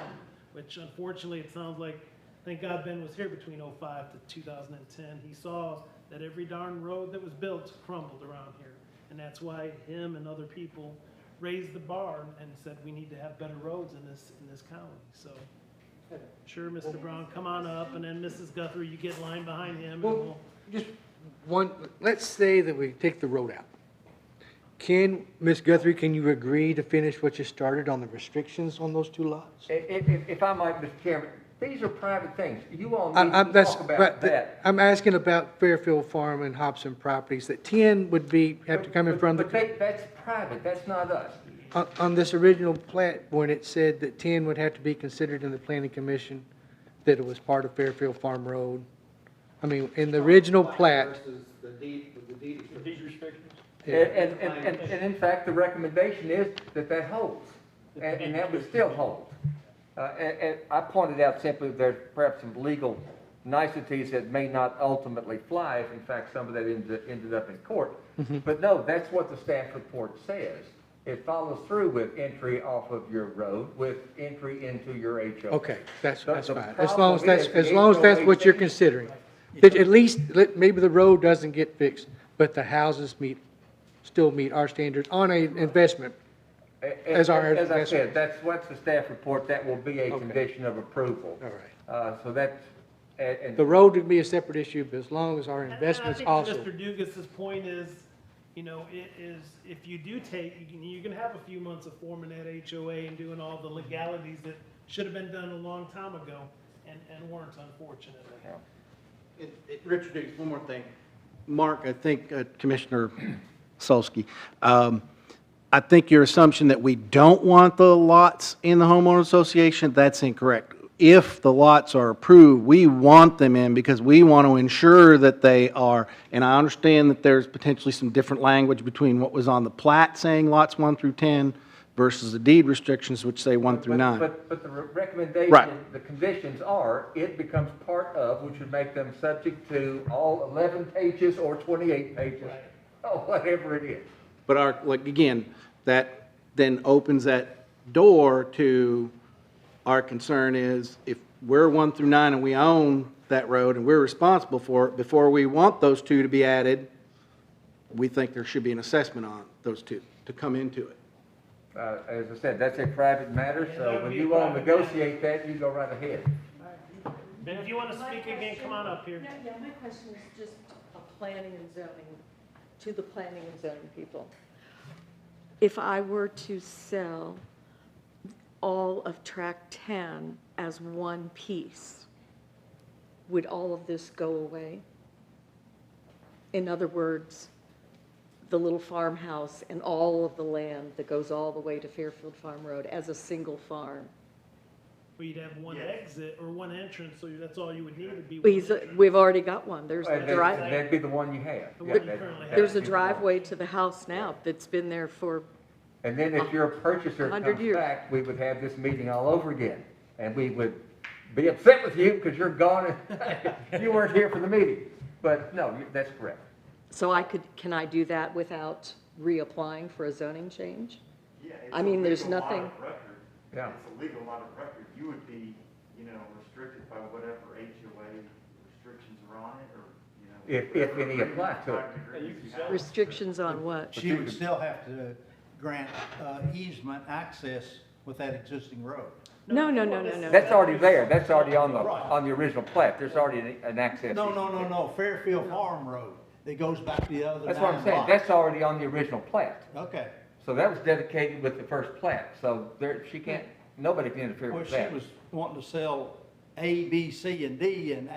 which unfortunately it sounds like, thank God Ben was here between 05 to 2010. He saw that every darn road that was built crumbled around here. And that's why him and other people raised the bar and said we need to have better roads in this county. So, sure, Mr. Brown, come on up, and then Mrs. Guthrie, you get line behind him. And Well, just one, let's say that we take the road out. Ms. Guthrie, can you agree to finish what you started on the restrictions on those two lots? If I might, Mr. Chairman, these are private things. You all need to That's, talk about that. I'm asking about Fairfield Farm and Hobson Properties, that 10 would have to come in front of the. But that's private, that's not us. On this original plat, when it said that 10 would have to be considered in the planning commission, that it was part of Fairfield Farm Road. I mean, in the original plat. Versus the deed restrictions? And in fact, the recommendation is that holds, and that would still hold. And I pointed out simply there's perhaps some legal niceties that may not ultimately fly, if in fact some of that ended up in court. But no, that's what the staff report says. It follows through with entry off of your road, with entry into your HOA. Okay, that's The fine. As long as problem is that's the what you're HOA considering. That at least, maybe the road doesn't get fixed, but the houses still meet our standards on an investment. As our As I investment. said, that's what's the staff report, that will be a condition of approval. All right. So that's, and The road would be a separate issue, but as long as our investments and I also. think Mr. Dugas's point is, you know, it is, if you do you can have a few months of forming that HOA and doing all the legalities that should have been done a long time ago and weren't, unfortunately. Richard Dukes, one more thing. Mark, I think Commissioner Solsky, I think your assumption that we don't want the lots in the homeowner association, that's incorrect. If the lots are approved, we want them in because we want to ensure that they are, and I understand that there's potentially some different language between what was on the plat saying lots 1 through 10 versus the deed restrictions which say 1 through 9. But the recommendation, Right. the conditions are, it becomes part of, which would make them subject to all 11 pages or 28 pages, or whatever it is. But again, that then opens that door to, our concern is if we're 1 through 9 and we own that road and we're responsible for it, before we want those two to be added, we think there should be an assessment on those two to come into it. As I said, that's a private matter, so when you all negotiate that, you go right ahead. Ben, if you want to speak again, come on up here. Yeah, my question is just a planning and zoning, to the planning and zoning people. If I were to sell all of tract 10 as one piece, would all of this go away? In other words, the little farmhouse and all of the land that goes all the way to Fairfield Farm Road as a single farm? Well, you'd have one exit or one entrance, so that's all you would need would be. We've already got one. There's a driveway. That'd be the one you have. The one you currently have. There's a driveway to the house now that's been there for, And then if your purchaser 100 comes years. back, we would have this meeting all over again. And we would be upset with you because you're gone and you weren't here for the meeting. But no, that's correct. so can I do that without reapplying for a zoning change? Yeah, it's I a mean, there's legal lot nothing- of record. Yeah. It's a legal lot of record. You would be, restricted by whatever HOA restrictions are on it, or, if any apply to it. Restrictions on what? She would still have to grant easement access with that existing road. No. That's already there, that's already on the original plat, there's already an access. No, Fairfield Farm Road, that goes back to the other 9 That's what I'm saying, lots. that's already on the original plat. Okay. So that was dedicated with the first plat, so there, she can't, nobody can interfere Well, with she that. was wanting to sell A, B, C, and D, and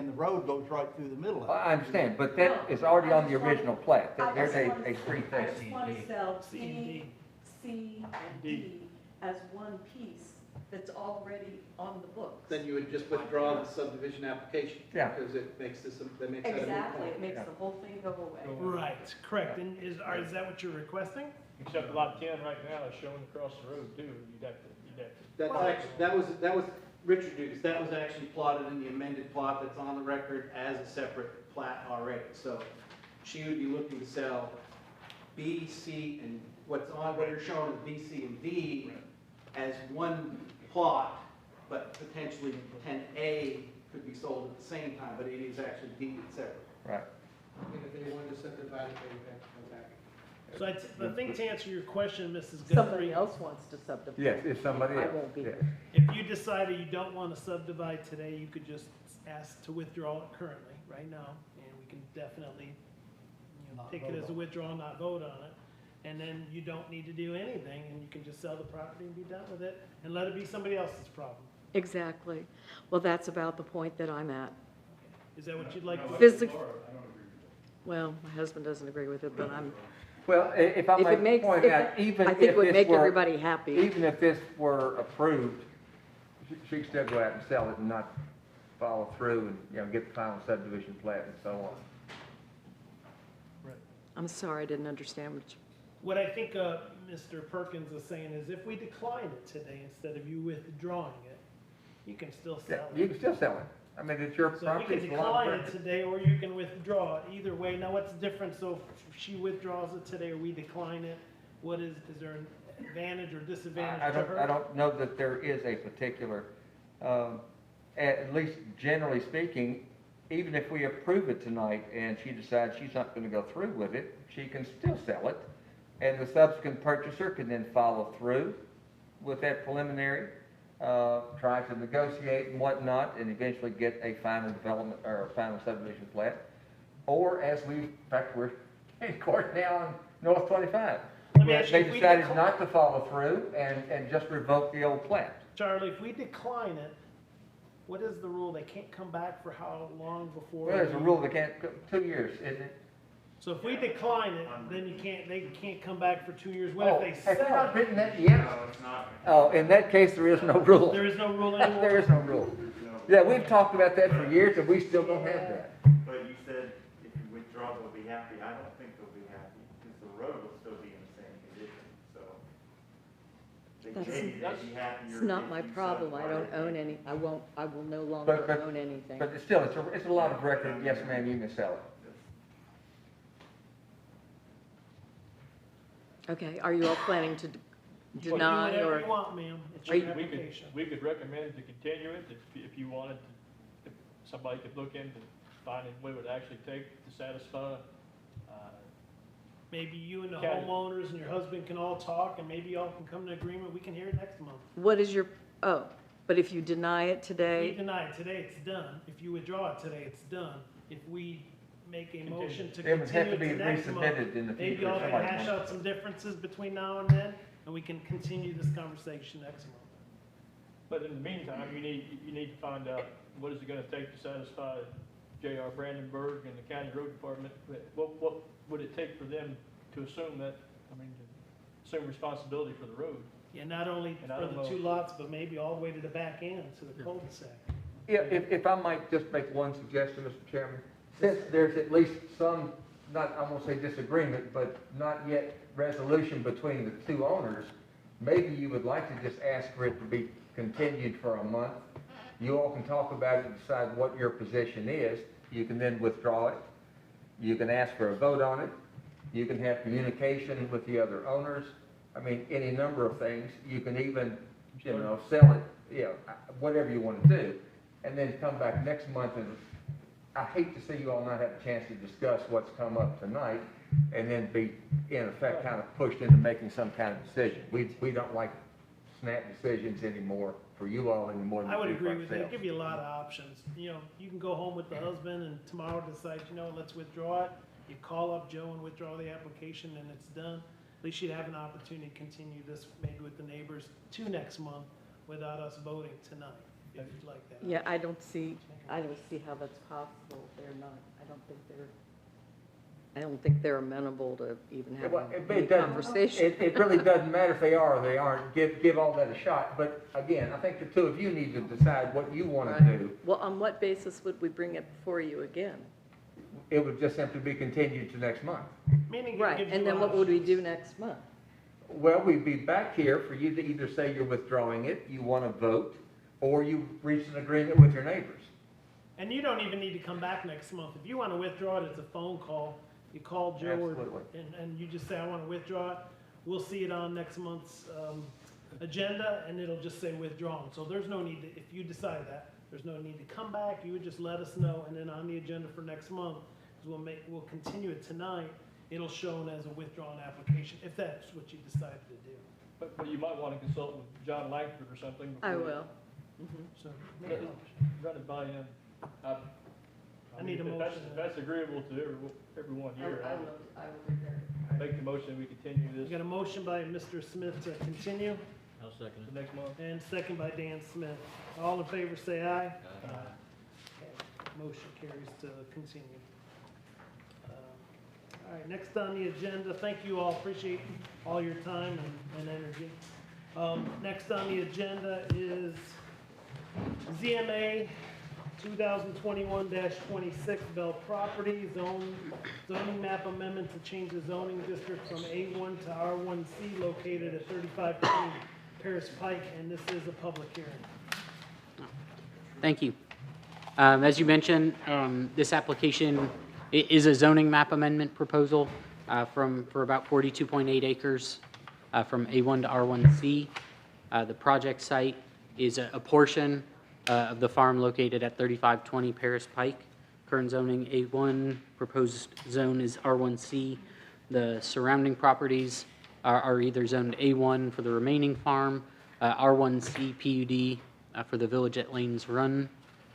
the road goes right through the middle of it. I understand, but that is already on the original plat, there's a street I thing. just want to sell C and D. P, C, and D as one piece that's already on the books. Then you would just withdraw the subdivision application. Yeah. Because it makes this, that makes that a moot Exactly, point. it makes the whole thing go away. Right, correct. And is that what you're requesting? Except lot 10 right now is showing across the road too, you'd have to. That's actually, that was Richard Dugas, that was actually plotted in the amended plot that's on the record as a separate plat already. So she would be looking to sell B, C, and what you're showing as B, C, and D as one plot, but potentially 10A could be sold at the same time, but it is actually deeded separate. Right. And if they wanted to subdivide it, they would have to come back. So I think to answer your question, Mrs. Somebody Guthrie, else wants to subdivide. Yes, it's somebody I else. won't be Yeah. there. if you decided you don't want to subdivide today, you could just ask to withdraw it currently, right now, and we can definitely, take it as a withdrawal, not vote on it. And then you don't need to do anything, and you can just sell the property and be done with it, and let it be somebody else's problem. Exactly. Well, that's about the point that I'm at. Is that what you'd like? Well, my husband doesn't agree with it, but I'm, Well, if I if it may makes, point out, I even think if it would this make were, everybody happy. even if this were approved, she could still go out and sell it and not follow through and, get the final subdivision plat and so on. I'm sorry, I didn't understand what you. What I think Mr. Perkins is saying is if we decline it today instead of you withdrawing it, you can still Yeah, sell you it. can still sell it. I mean, it's your So you property. can it's the decline law. it today, or you can withdraw it. Either way, now what's the difference? So if she withdraws it today or we decline it, is there an advantage or disadvantage I to her? I don't know that there is a particular, at least generally speaking, even if we approve it tonight and she decides she's not gonna go through with it, she can still sell it. And the subsequent purchaser can then follow through with that preliminary, try to negotiate and whatnot, and eventually get a final development or a final subdivision plat. Or as in fact, we're in court now on North 25. Let me ask you, They if we decided decline- not to follow through and just revoke the old plat. Charlie, if we decline it, what is the rule? They can't come back for how long before? Well, there's a rule, they can't, 2 years, isn't it? So if we decline it, then they can't come back for 2 years. What Oh, if they have you sell not it? written that yet? No, it's not. Oh, in that case, there is no rule. There is no rule anymore? There is no rule. Yeah, we've talked about that for years, and we still don't have that. But you said if you withdraw, they'll be happy. I don't think they'll be happy, because the road will still be in the same condition, so. Maybe they'd be happier It's not if my you problem. I don't subdivided. own any, I will no longer own anything. But it's still, it's a lot of record, yes, ma'am, you can sell it. Okay, are you all planning to You can deny do whatever or? you want, ma'am. It's Are your you- application. We could recommend to continue it if you wanted, if somebody could look into finding what it would actually take to satisfy. Maybe you and the County. homeowners and your husband can all talk, and maybe y'all can come to agreement. We can hear it next month. What is your, oh, but if you deny it If we today, deny it today, it's done. If you withdraw it today, it's done. If we make a motion to It would have continue to it be to next month, resubmitted in the maybe future. y'all can Somebody hash wants- out some differences between now and then, and we can continue this conversation next month. But in the meantime, you need to find out what is it gonna take to satisfy J.R. Brandenburg and the county road department. What would it take for them to assume that, to assume responsibility for the road? Yeah, not only And I for don't the know. 2 lots, but maybe all the way to the back end, to the cul-de-sac. Yeah, if I might just make one suggestion, Mr. Chairman, since there's at least some, I won't say disagreement, but not yet resolution between the 2 owners, maybe you would like to just ask for it to be continued for a month. You all can talk about it and decide what your position is. You can then withdraw it. You can ask for a vote on it. You can have communication with the other owners. Any number of things. You can even, sell it, whatever you want to do. And then come back next month and I hate to see you all not have a chance to discuss what's come up tonight and then be, in effect, kind of pushed into making some kind of decision. We don't like snap decisions anymore for you all anymore than I would we do for agree with you. It'll ourselves. give you a lot of options. You know, you can go home with the husband and tomorrow decide, you know, let's withdraw it. You call up Joe and withdraw the application and it's done. At least you'd have an opportunity to continue this maybe with the neighbors to next month without us voting tonight, if you'd like that. Yeah, I don't see how that's possible. They're not, I don't think they're amenable to even Well, having a conversation. It really doesn't matter if they are or they aren't. Give all that a shot. But again, I think the two of you need to decide what you want to do. Well, on what basis would we bring it before you again? It would just simply be continued to next month. Meaning it Right, gives and you then what would we options. do next month? Well, we'd be back here for you to either say you're withdrawing it, you want to vote, or you reach an agreement with your neighbors. And you don't even need to come back next month. If you want to withdraw it, it's a phone call. You call Joe Absolutely. and you just say, I want to withdraw it. We'll see it on next month's agenda and it'll just say withdrawn. So there's no need to, if you decide that, there's no need to come back. You would just let us know, and then on the agenda for next month, we'll continue it tonight. It'll show as a withdrawn application, if that's what you decided to do. But you might want to consult with John Langford or something. I before- will. So Run it by him. I need a If motion. that's agreeable to everyone here, I will. make the motion, we continue We this got a motion by Mr. Smith to continue, I'll second to next month. and second by Dan Smith. All in favor, say aye. Aye. Motion carries to continue. All right, next on the agenda, thank you all, appreciate all your time and energy. Next on the agenda is ZMA 2021-26 Bell Property zoning map amendment to change the zoning district from A1 to R1C located at 3520 Paris Pike, and this is a public hearing. Thank you. As you mentioned, this application is a zoning map amendment proposal for about 42.8 acres from A1 to R1C. The project site is a portion of the farm located at 3520 Paris Pike. Current zoning A1, proposed zone is R1C. The surrounding properties are either zoned A1 for the remaining farm, R1C PUD for the Village at Lanes Run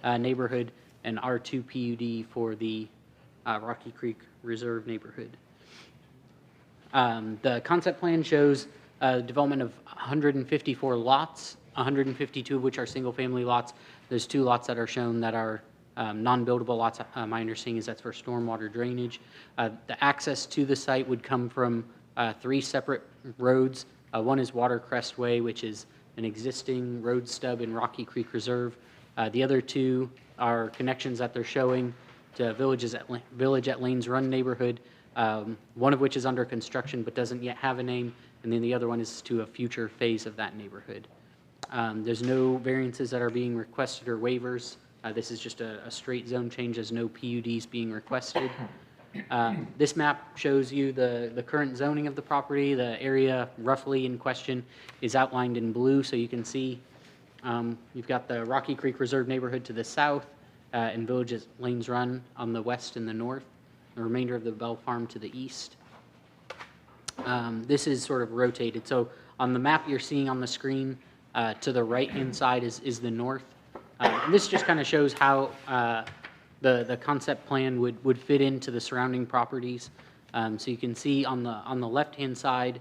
neighborhood, and R2 PUD for the Rocky Creek Reserve neighborhood. The concept plan shows development of 154 lots, 152 of which are single-family lots. There's 2 lots that are shown that are non-buildable lots. My understanding is that's for stormwater drainage. The access to the site would come from 3 separate roads. One is Watercrest Way, which is an existing road stub in Rocky Creek Reserve. The other 2 are connections that they're showing to Village at Lanes Run neighborhood, one of which is under construction but doesn't yet have a name, and then the other one is to a future phase of that neighborhood. There's no variances that are being requested or waivers. This is just a straight zone change. There's no PUDs being requested. This map shows you the current zoning of the property. The area roughly in question is outlined in blue, so you can see you've got the Rocky Creek Reserve neighborhood to the south and Village at Lanes Run on the west and the north, the remainder of the Bell Farm to the east. This is sort of rotated. So on the map you're seeing on the screen, to the right-hand side is the north. And this just kind of shows how the concept plan would fit into the surrounding properties. So you can see on the left-hand side,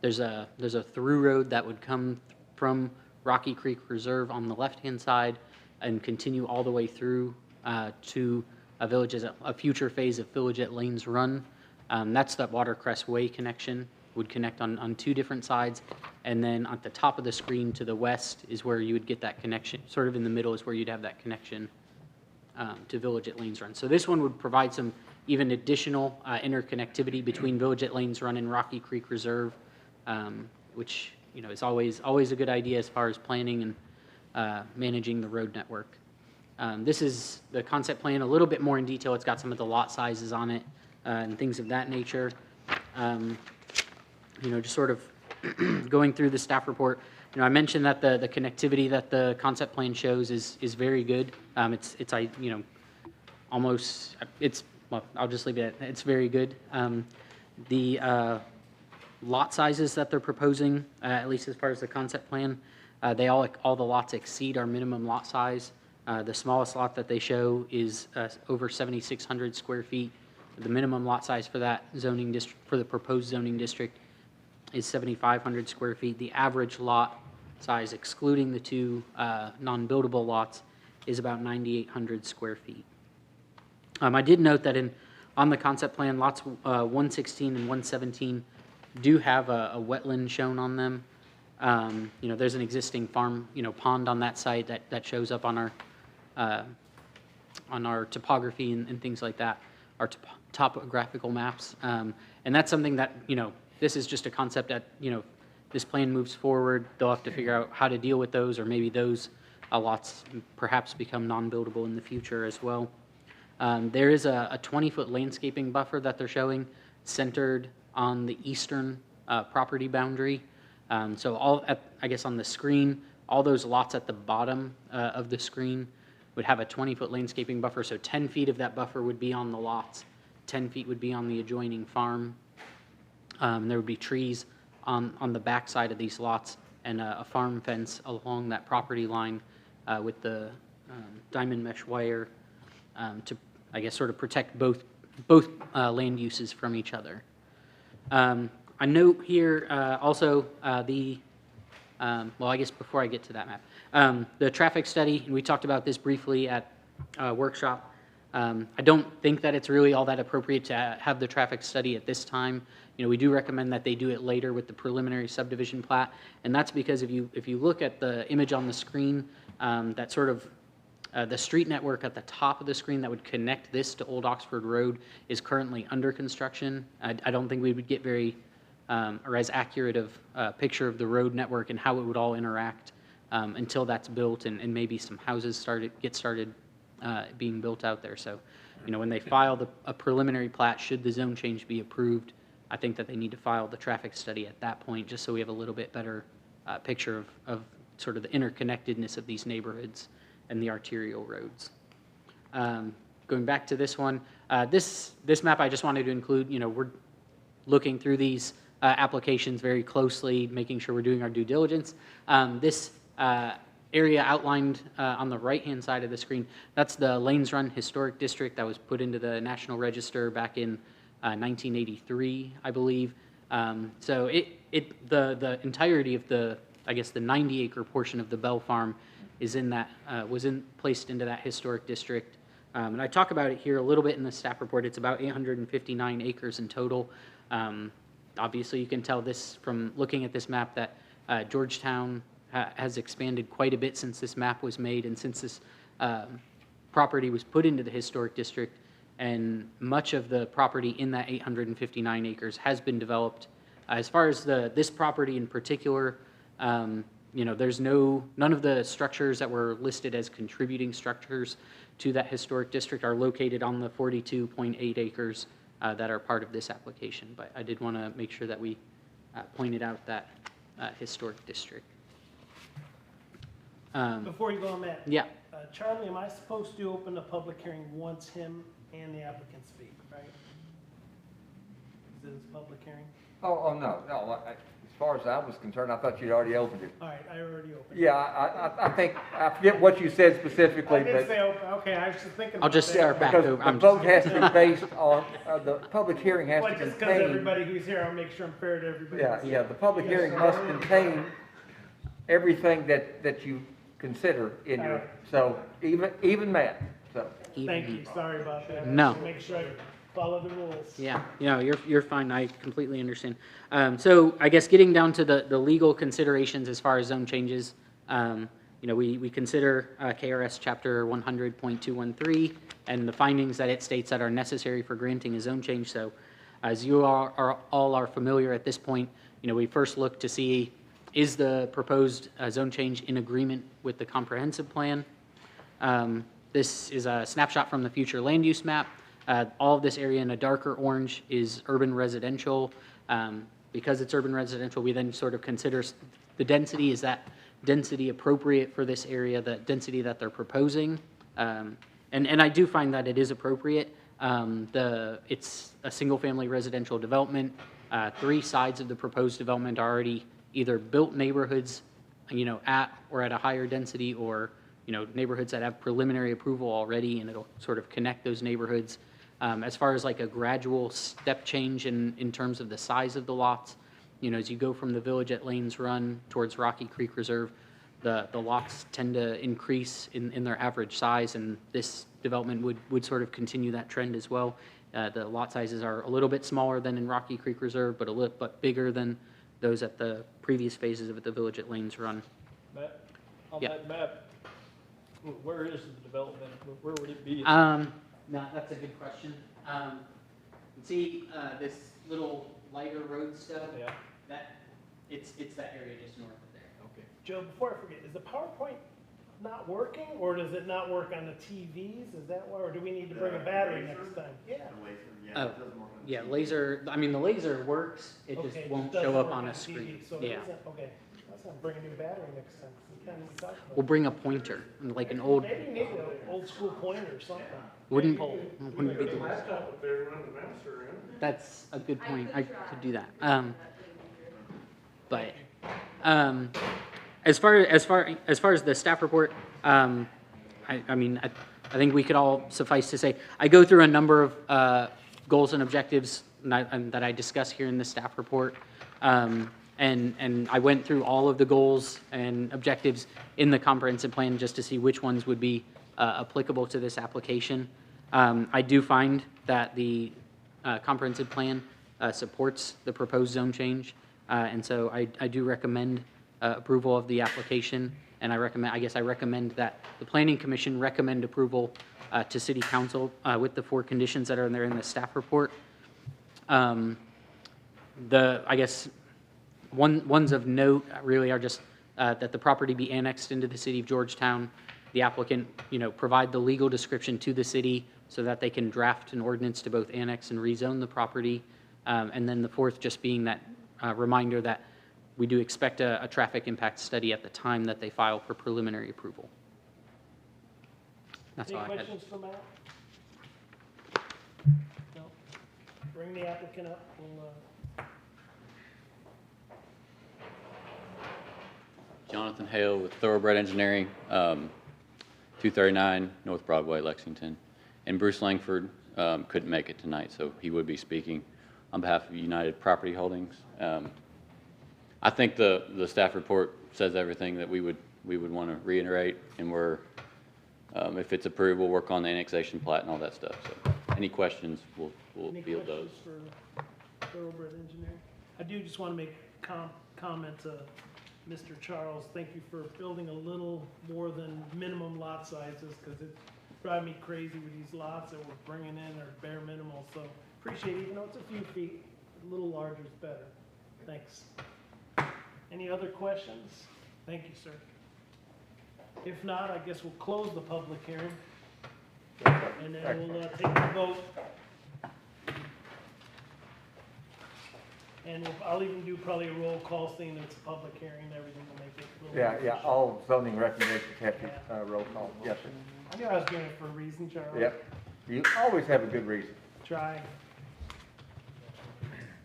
there's a through road that would come from Rocky Creek Reserve on the left-hand side and continue all the way through to a future phase of Village at Lanes Run. That's that Watercrest Way connection, would connect on 2 different sides. And then at the top of the screen to the west is where you would get that connection. Sort of in the middle is where you'd have that connection to Village at Lanes Run. So this one would provide some even additional interconnectivity between Village at Lanes Run and Rocky Creek Reserve, which is always a good idea as far as planning and managing the road network. This is the concept plan a little bit more in detail. It's got some of the lot sizes on it and things of that nature. Just sort of going through the staff report. I mentioned that the connectivity that the concept plan shows is very good. It's almost, well, I'll just leave it at, it's very good. The lot sizes that they're proposing, at least as far as the concept plan, all the lots exceed our minimum lot size. The smallest lot that they show is over 7,600 square feet. The minimum lot size for that zoning district, for the proposed zoning district, is 7,500 square feet. The average lot size, excluding the two non-buildable lots, is about 9,800 square feet. I did note that on the concept plan, lots 116 and 117 do have a wetland shown on them. There's an existing farm, pond on that site that shows up on our topography and things like that, our topographical maps. And that's something that, this is just a concept that, this plan moves forward, they'll have to figure out how to deal with those, or maybe those lots perhaps become non-buildable in the future as well. There is a 20-foot landscaping buffer that they're showing centered on the eastern property boundary. So I guess on the screen, all those lots at the bottom of the screen would have a 20-foot landscaping buffer. So 10 feet of that buffer would be on the lots, 10 feet would be on the adjoining farm. There would be trees on the back side of these lots and a farm fence along that property line with the diamond mesh wire to, I guess, sort of protect both land uses from each other. I note here also well, I guess before I get to that map, the traffic study, and we talked about this briefly at workshop. I don't think that it's really all that appropriate to have the traffic study at this time. We do recommend that they do it later with the preliminary subdivision plat, and that's because if you look at the image on the screen, that sort of the street network at the top of the screen that would connect this to Old Oxford Road is currently under construction. I don't think we would get very or as accurate of a picture of the road network and how it would all interact until that's built and maybe some houses get started being built out there. So, when they file a preliminary plat, should the zone change be approved, I think that they need to file the traffic study at that point, just so we have a little bit better picture of sort of the interconnectedness of these neighborhoods and the arterial roads. Going back to this one, this map I just wanted to include, we're looking through these applications very closely, making sure we're doing our due diligence. This area outlined on the right-hand side of the screen, that's the Lanes Run Historic District that was put into the National Register back in 1983, I believe. So the entirety of the 90-acre portion of the Bell Farm is in that placed into that historic district. And I talk about it here a little bit in the staff report. It's about 859 acres in total. Obviously, you can tell this from looking at this map that Georgetown has expanded quite a bit since this map was made and since this property was put into the historic district. And much of the property in that 859 acres has been developed. As far as this property in particular, there's none of the structures that were listed as contributing structures to that historic district are located on the 42.8 acres that are part of this application. But I did want to make sure that we pointed out that historic district. Before you go on that. Yeah. Charlie, am I supposed to open the public hearing once him and the applicant speak, right? Is this a public hearing? Oh, no. As far as I was concerned, I thought you'd already opened it. All right, I already opened it. Yeah, I think, I forget what you said specifically, I but. did say open, okay, I was just thinking about I'll just that. start back Because over. the vote has to be based on, the public hearing has Well, to just because contain. everybody who's here, I'll make sure I'm fair to everybody. Yeah, the public hearing must contain everything that you consider in your, so even Matt, so. Thank you, sorry about that. No. Make sure I follow the rules. Yeah, you're fine. I completely understand. So I guess getting down to the legal considerations as far as zone changes, we consider KRS Chapter 100.213 and the findings that it states that are necessary for granting a zone change. So as you all are familiar at this point, we first look to see, is the proposed zone change in agreement with the comprehensive plan? This is a snapshot from the future land use map. All of this area in a darker orange is urban residential. Because it's urban residential, we then sort of consider the density. Is that density appropriate for this area, the density that they're proposing? And I do find that it is appropriate. It's a single-family residential development. 3 sides of the proposed development are already either built neighborhoods, at or at a higher density, or, neighborhoods that have preliminary approval already, and it'll sort of connect those neighborhoods. As far as like a gradual step change in terms of the size of the lots, as you go from the village at Lanes Run towards Rocky Creek Reserve, the lots tend to increase in their average size, and this development would sort of continue that trend as well. The lot sizes are a little bit smaller than in Rocky Creek Reserve, but bigger than those at the previous phases of the village at Lanes Run. Matt, on Yeah. that map, where is the development? Where would it be? No, that's a good question. See, this little lighter road stuff? Yeah. It's that area just north of there. Okay. Joe, before I forget, is the PowerPoint not working, or does it not work on the TVs? Is that why, or do we need to bring a battery next time? Yeah. Oh, yeah, laser, I mean, the laser works, it Okay, just won't doesn't show up work on a TV, screen. So it Yeah. isn't, okay, let's not bring a new battery next time. We can't even talk about We'll bring a pointer, like an old, Maybe you need an old school pointer or something. wouldn't be the, that's a good point, I could do that. But, as far as the staff report, I think we could all suffice to say, I go through a number of goals and objectives that I discuss here in the staff report. And I went through all of the goals and objectives in the comprehensive plan just to see which ones would be applicable to this application. I do find that the comprehensive plan supports the proposed zone change. And so I do recommend approval of the application. And I recommend that the Planning Commission recommend approval to City Council with the 4 conditions that are there in the staff report. Ones of note really are just that the property be annexed into the city of Georgetown. The applicant, provide the legal description to the city so that they can draft an ordinance to both annex and rezone the property. And then the 4th just being that reminder that we do expect a traffic impact study at the time that they file for preliminary approval. That's all I Any had. questions for Matt? No? Bring the applicant up. Jonathan Hale with Thoroughbred Engineering, 239 North Broadway, Lexington. And Bruce Langford couldn't make it tonight, so he would be speaking on behalf of United Property Holdings. I think the staff report says everything that we would want to reiterate, and we're, if it's approved, we'll work on the annexation plat and all that stuff. So any questions, we'll field those. Any questions for Thoroughbred Engineering? I do just want to make comment to Mr. Charles. Thank you for building a little more than minimum lot sizes, because it drives me crazy with these lots that we're bringing in are bare minimal. So appreciate it, even though it's a few feet, a little larger is better. Thanks. Any other questions? Thank you, sir. If not, I guess we'll close the public hearing, and then we'll take the vote. And I'll even do probably a roll call, seeing that it's a public hearing, and everything will make it a little more Yeah, efficient. all zoning recommendations have to, roll call. Yes, sir. I knew I was doing it for a reason, Charlie. Yep. You always have a good reason. Try.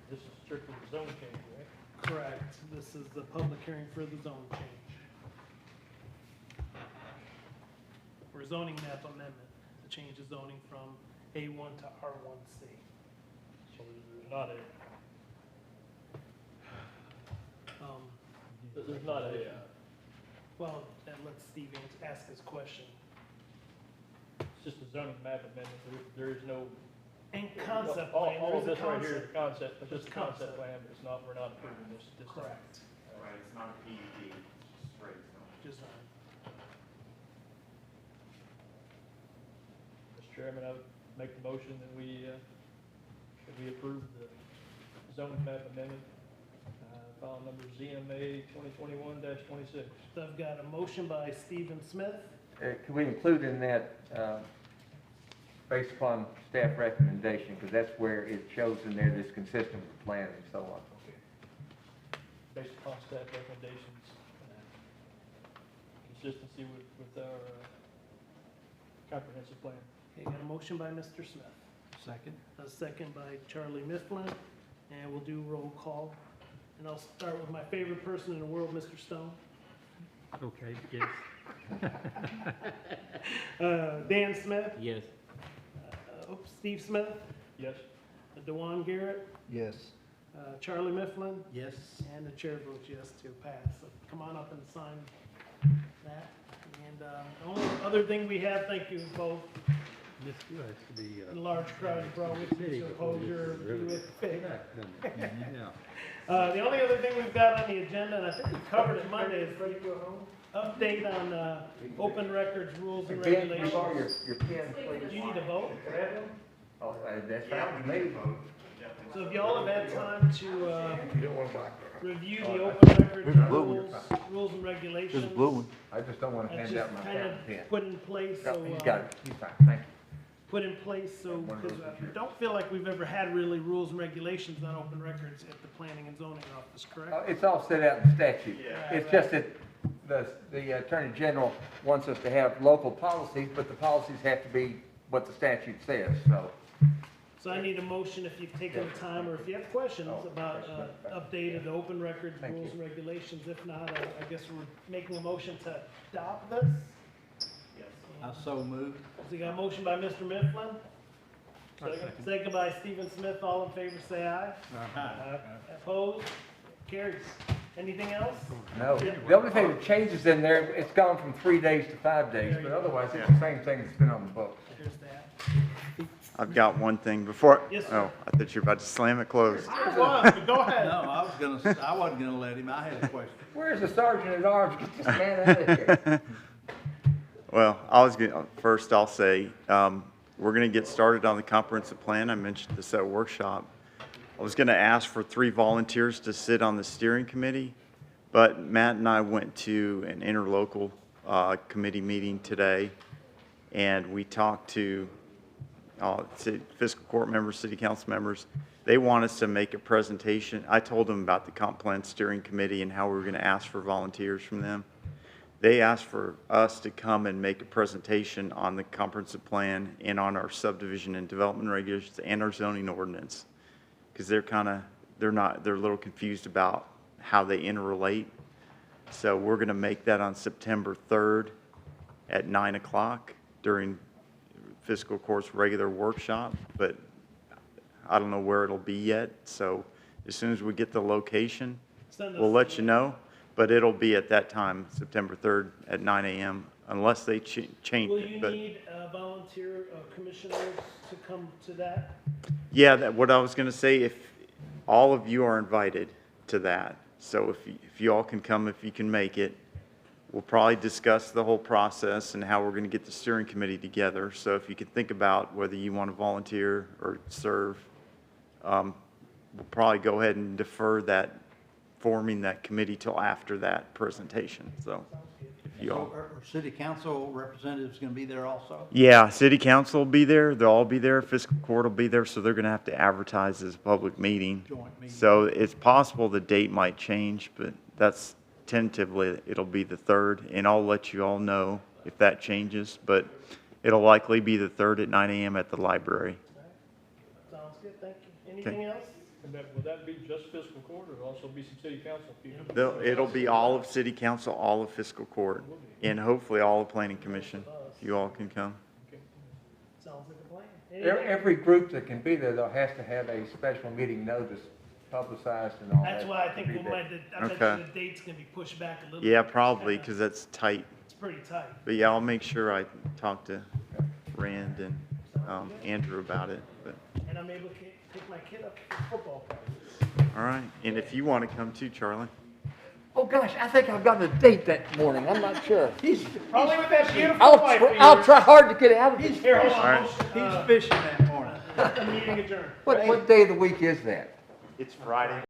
This is strictly the zone change, right? Correct. This is the public hearing for the zone change. Or zoning map amendment, to change the zoning from A1 to R1C. So there's not a, there's not a, Well, then let Steve ask his question. it's just a zoning map amendment. There is no. And concept All plan, of there is a this right here is concept. concept, it's just a concept plan, but it's not, we're not approving this time. Correct. Right, it's not a PUD, it's just straight zone. Just, Mr. Chairman, I would make the motion that we approve the zoning map amendment, file number ZMA 2021-26. So I've got a motion by Stephen Smith. Can we include in that, based upon staff recommendation, because that's where it shows in there that's consistent with the plan and so on. Based upon staff recommendations, consistency with our comprehensive plan. Okay, got a motion by Mr. Smith, Second. a second by Charlie Mifflin, and we'll do roll call. And I'll start with my favorite person in the world, Mr. Stone. Okay, yes. Dan Smith, Yes. Steve Smith, Yes? DeJuan Garrett, Yes. Charlie Mifflin, Yes. and the chair votes yes to pass. So come on up and sign that. And the only other thing we have, thank you both, This was the, the large crowd you brought with you to oppose your view with Fig. yeah. The only other thing we've got on the agenda, and I think we covered it Monday, is the update on open records rules and regulations. Your pen, please. Do you need a vote? Oh, that's fine with me. So if y'all have had time to review the open records rules and regulations. I just don't want to That's hand just out my kind of pen. put in place, so, You got it, you fine, thank you. put in place, so, because I don't feel like we've ever had really rules and regulations on open records at the planning and zoning office, correct? It's all set out in statute. It's just that the Attorney General wants us to have local policies, but the policies have to be what the statute says, so. So I need a motion if you've taken the time, or if you have questions about updated open records, Thank rules you. and regulations. If not, I guess we're making a motion to adopt this. I so moved. So you got a motion by Mr. Mifflin? Second by Stephen Smith. All in favor, say aye. Opposed? Carries. Anything else? No, the only thing that changes in there, it's gone from 3 days to 5 days, but otherwise it's the same thing that's been on the books. There's that. I've got one thing before. Yes, sir. Oh, I thought you were about to slam it closed. I was, but go ahead. No, I wasn't gonna let him. I had a question. Where's the sergeant at arms? Get this man out of here. Well, first I'll say, we're gonna get started on the comprehensive plan. I mentioned this at a workshop. I was gonna ask for 3 volunteers to sit on the steering committee, but Matt and I went to an interlocal committee meeting today, and we talked to fiscal court members, city council members. They want us to make a presentation. I told them about the comp plan steering committee and how we were going to ask for volunteers from them. They asked for us to come and make a presentation on the comprehensive plan and on our subdivision and development regulations and our zoning ordinance, because they're a little confused about how they interrelate. So we're going to make that on September 3rd at 9 o'clock during fiscal court's regular workshop, but I don't know where it'll be yet. So as soon as we get the location, we'll let you know, but it'll be at that time, September 3rd at 9 a.m., unless they change Will it. you But need volunteer commissioners to come to that? yeah, what I was going to say, if all of you are invited to that, so if you all can come, if you can make it, we'll probably discuss the whole process and how we're going to get the steering committee together. So if you can think about whether you want to volunteer or serve, we'll probably go ahead and defer that, forming that committee till after that presentation. So if you all. Are city council representatives gonna be there also? Yeah, city council will be there. They'll all be there. Fiscal court will be there. So they're going to have to advertise as a public meeting. Joint meeting. So it's possible the date might change, but that's tentatively, it'll be the 3rd, and I'll let you all know if that changes, but it'll likely be the 3rd at 9 a.m. at the library. Sounds good, thank you. Anything else? And will that be just fiscal court, or also be some city council people? It'll be all of city council, all of fiscal court, and hopefully all of planning commission, if you all can come. Sounds like a plan. Anything? Every group that can be there, though, has to have a special meeting notice publicized and all that. That's why I think to be there. I bet Okay. you the date's gonna be pushed back a little. Yeah, bit. probably, because that's tight. It's pretty tight. But yeah, I'll make sure I talk to Rand and Andrew about it. But And I'm able to take my kid up to football practice. all right, and if you want to come too, Charlie. Oh, gosh, I think I've got a date that morning. I'm not sure. Probably with that beautiful wife of I'll yours. try hard to get out of this. Here, hold on. All right. Motion, He's fishing that morning. meeting adjourned. What day of the week is that? It's Friday.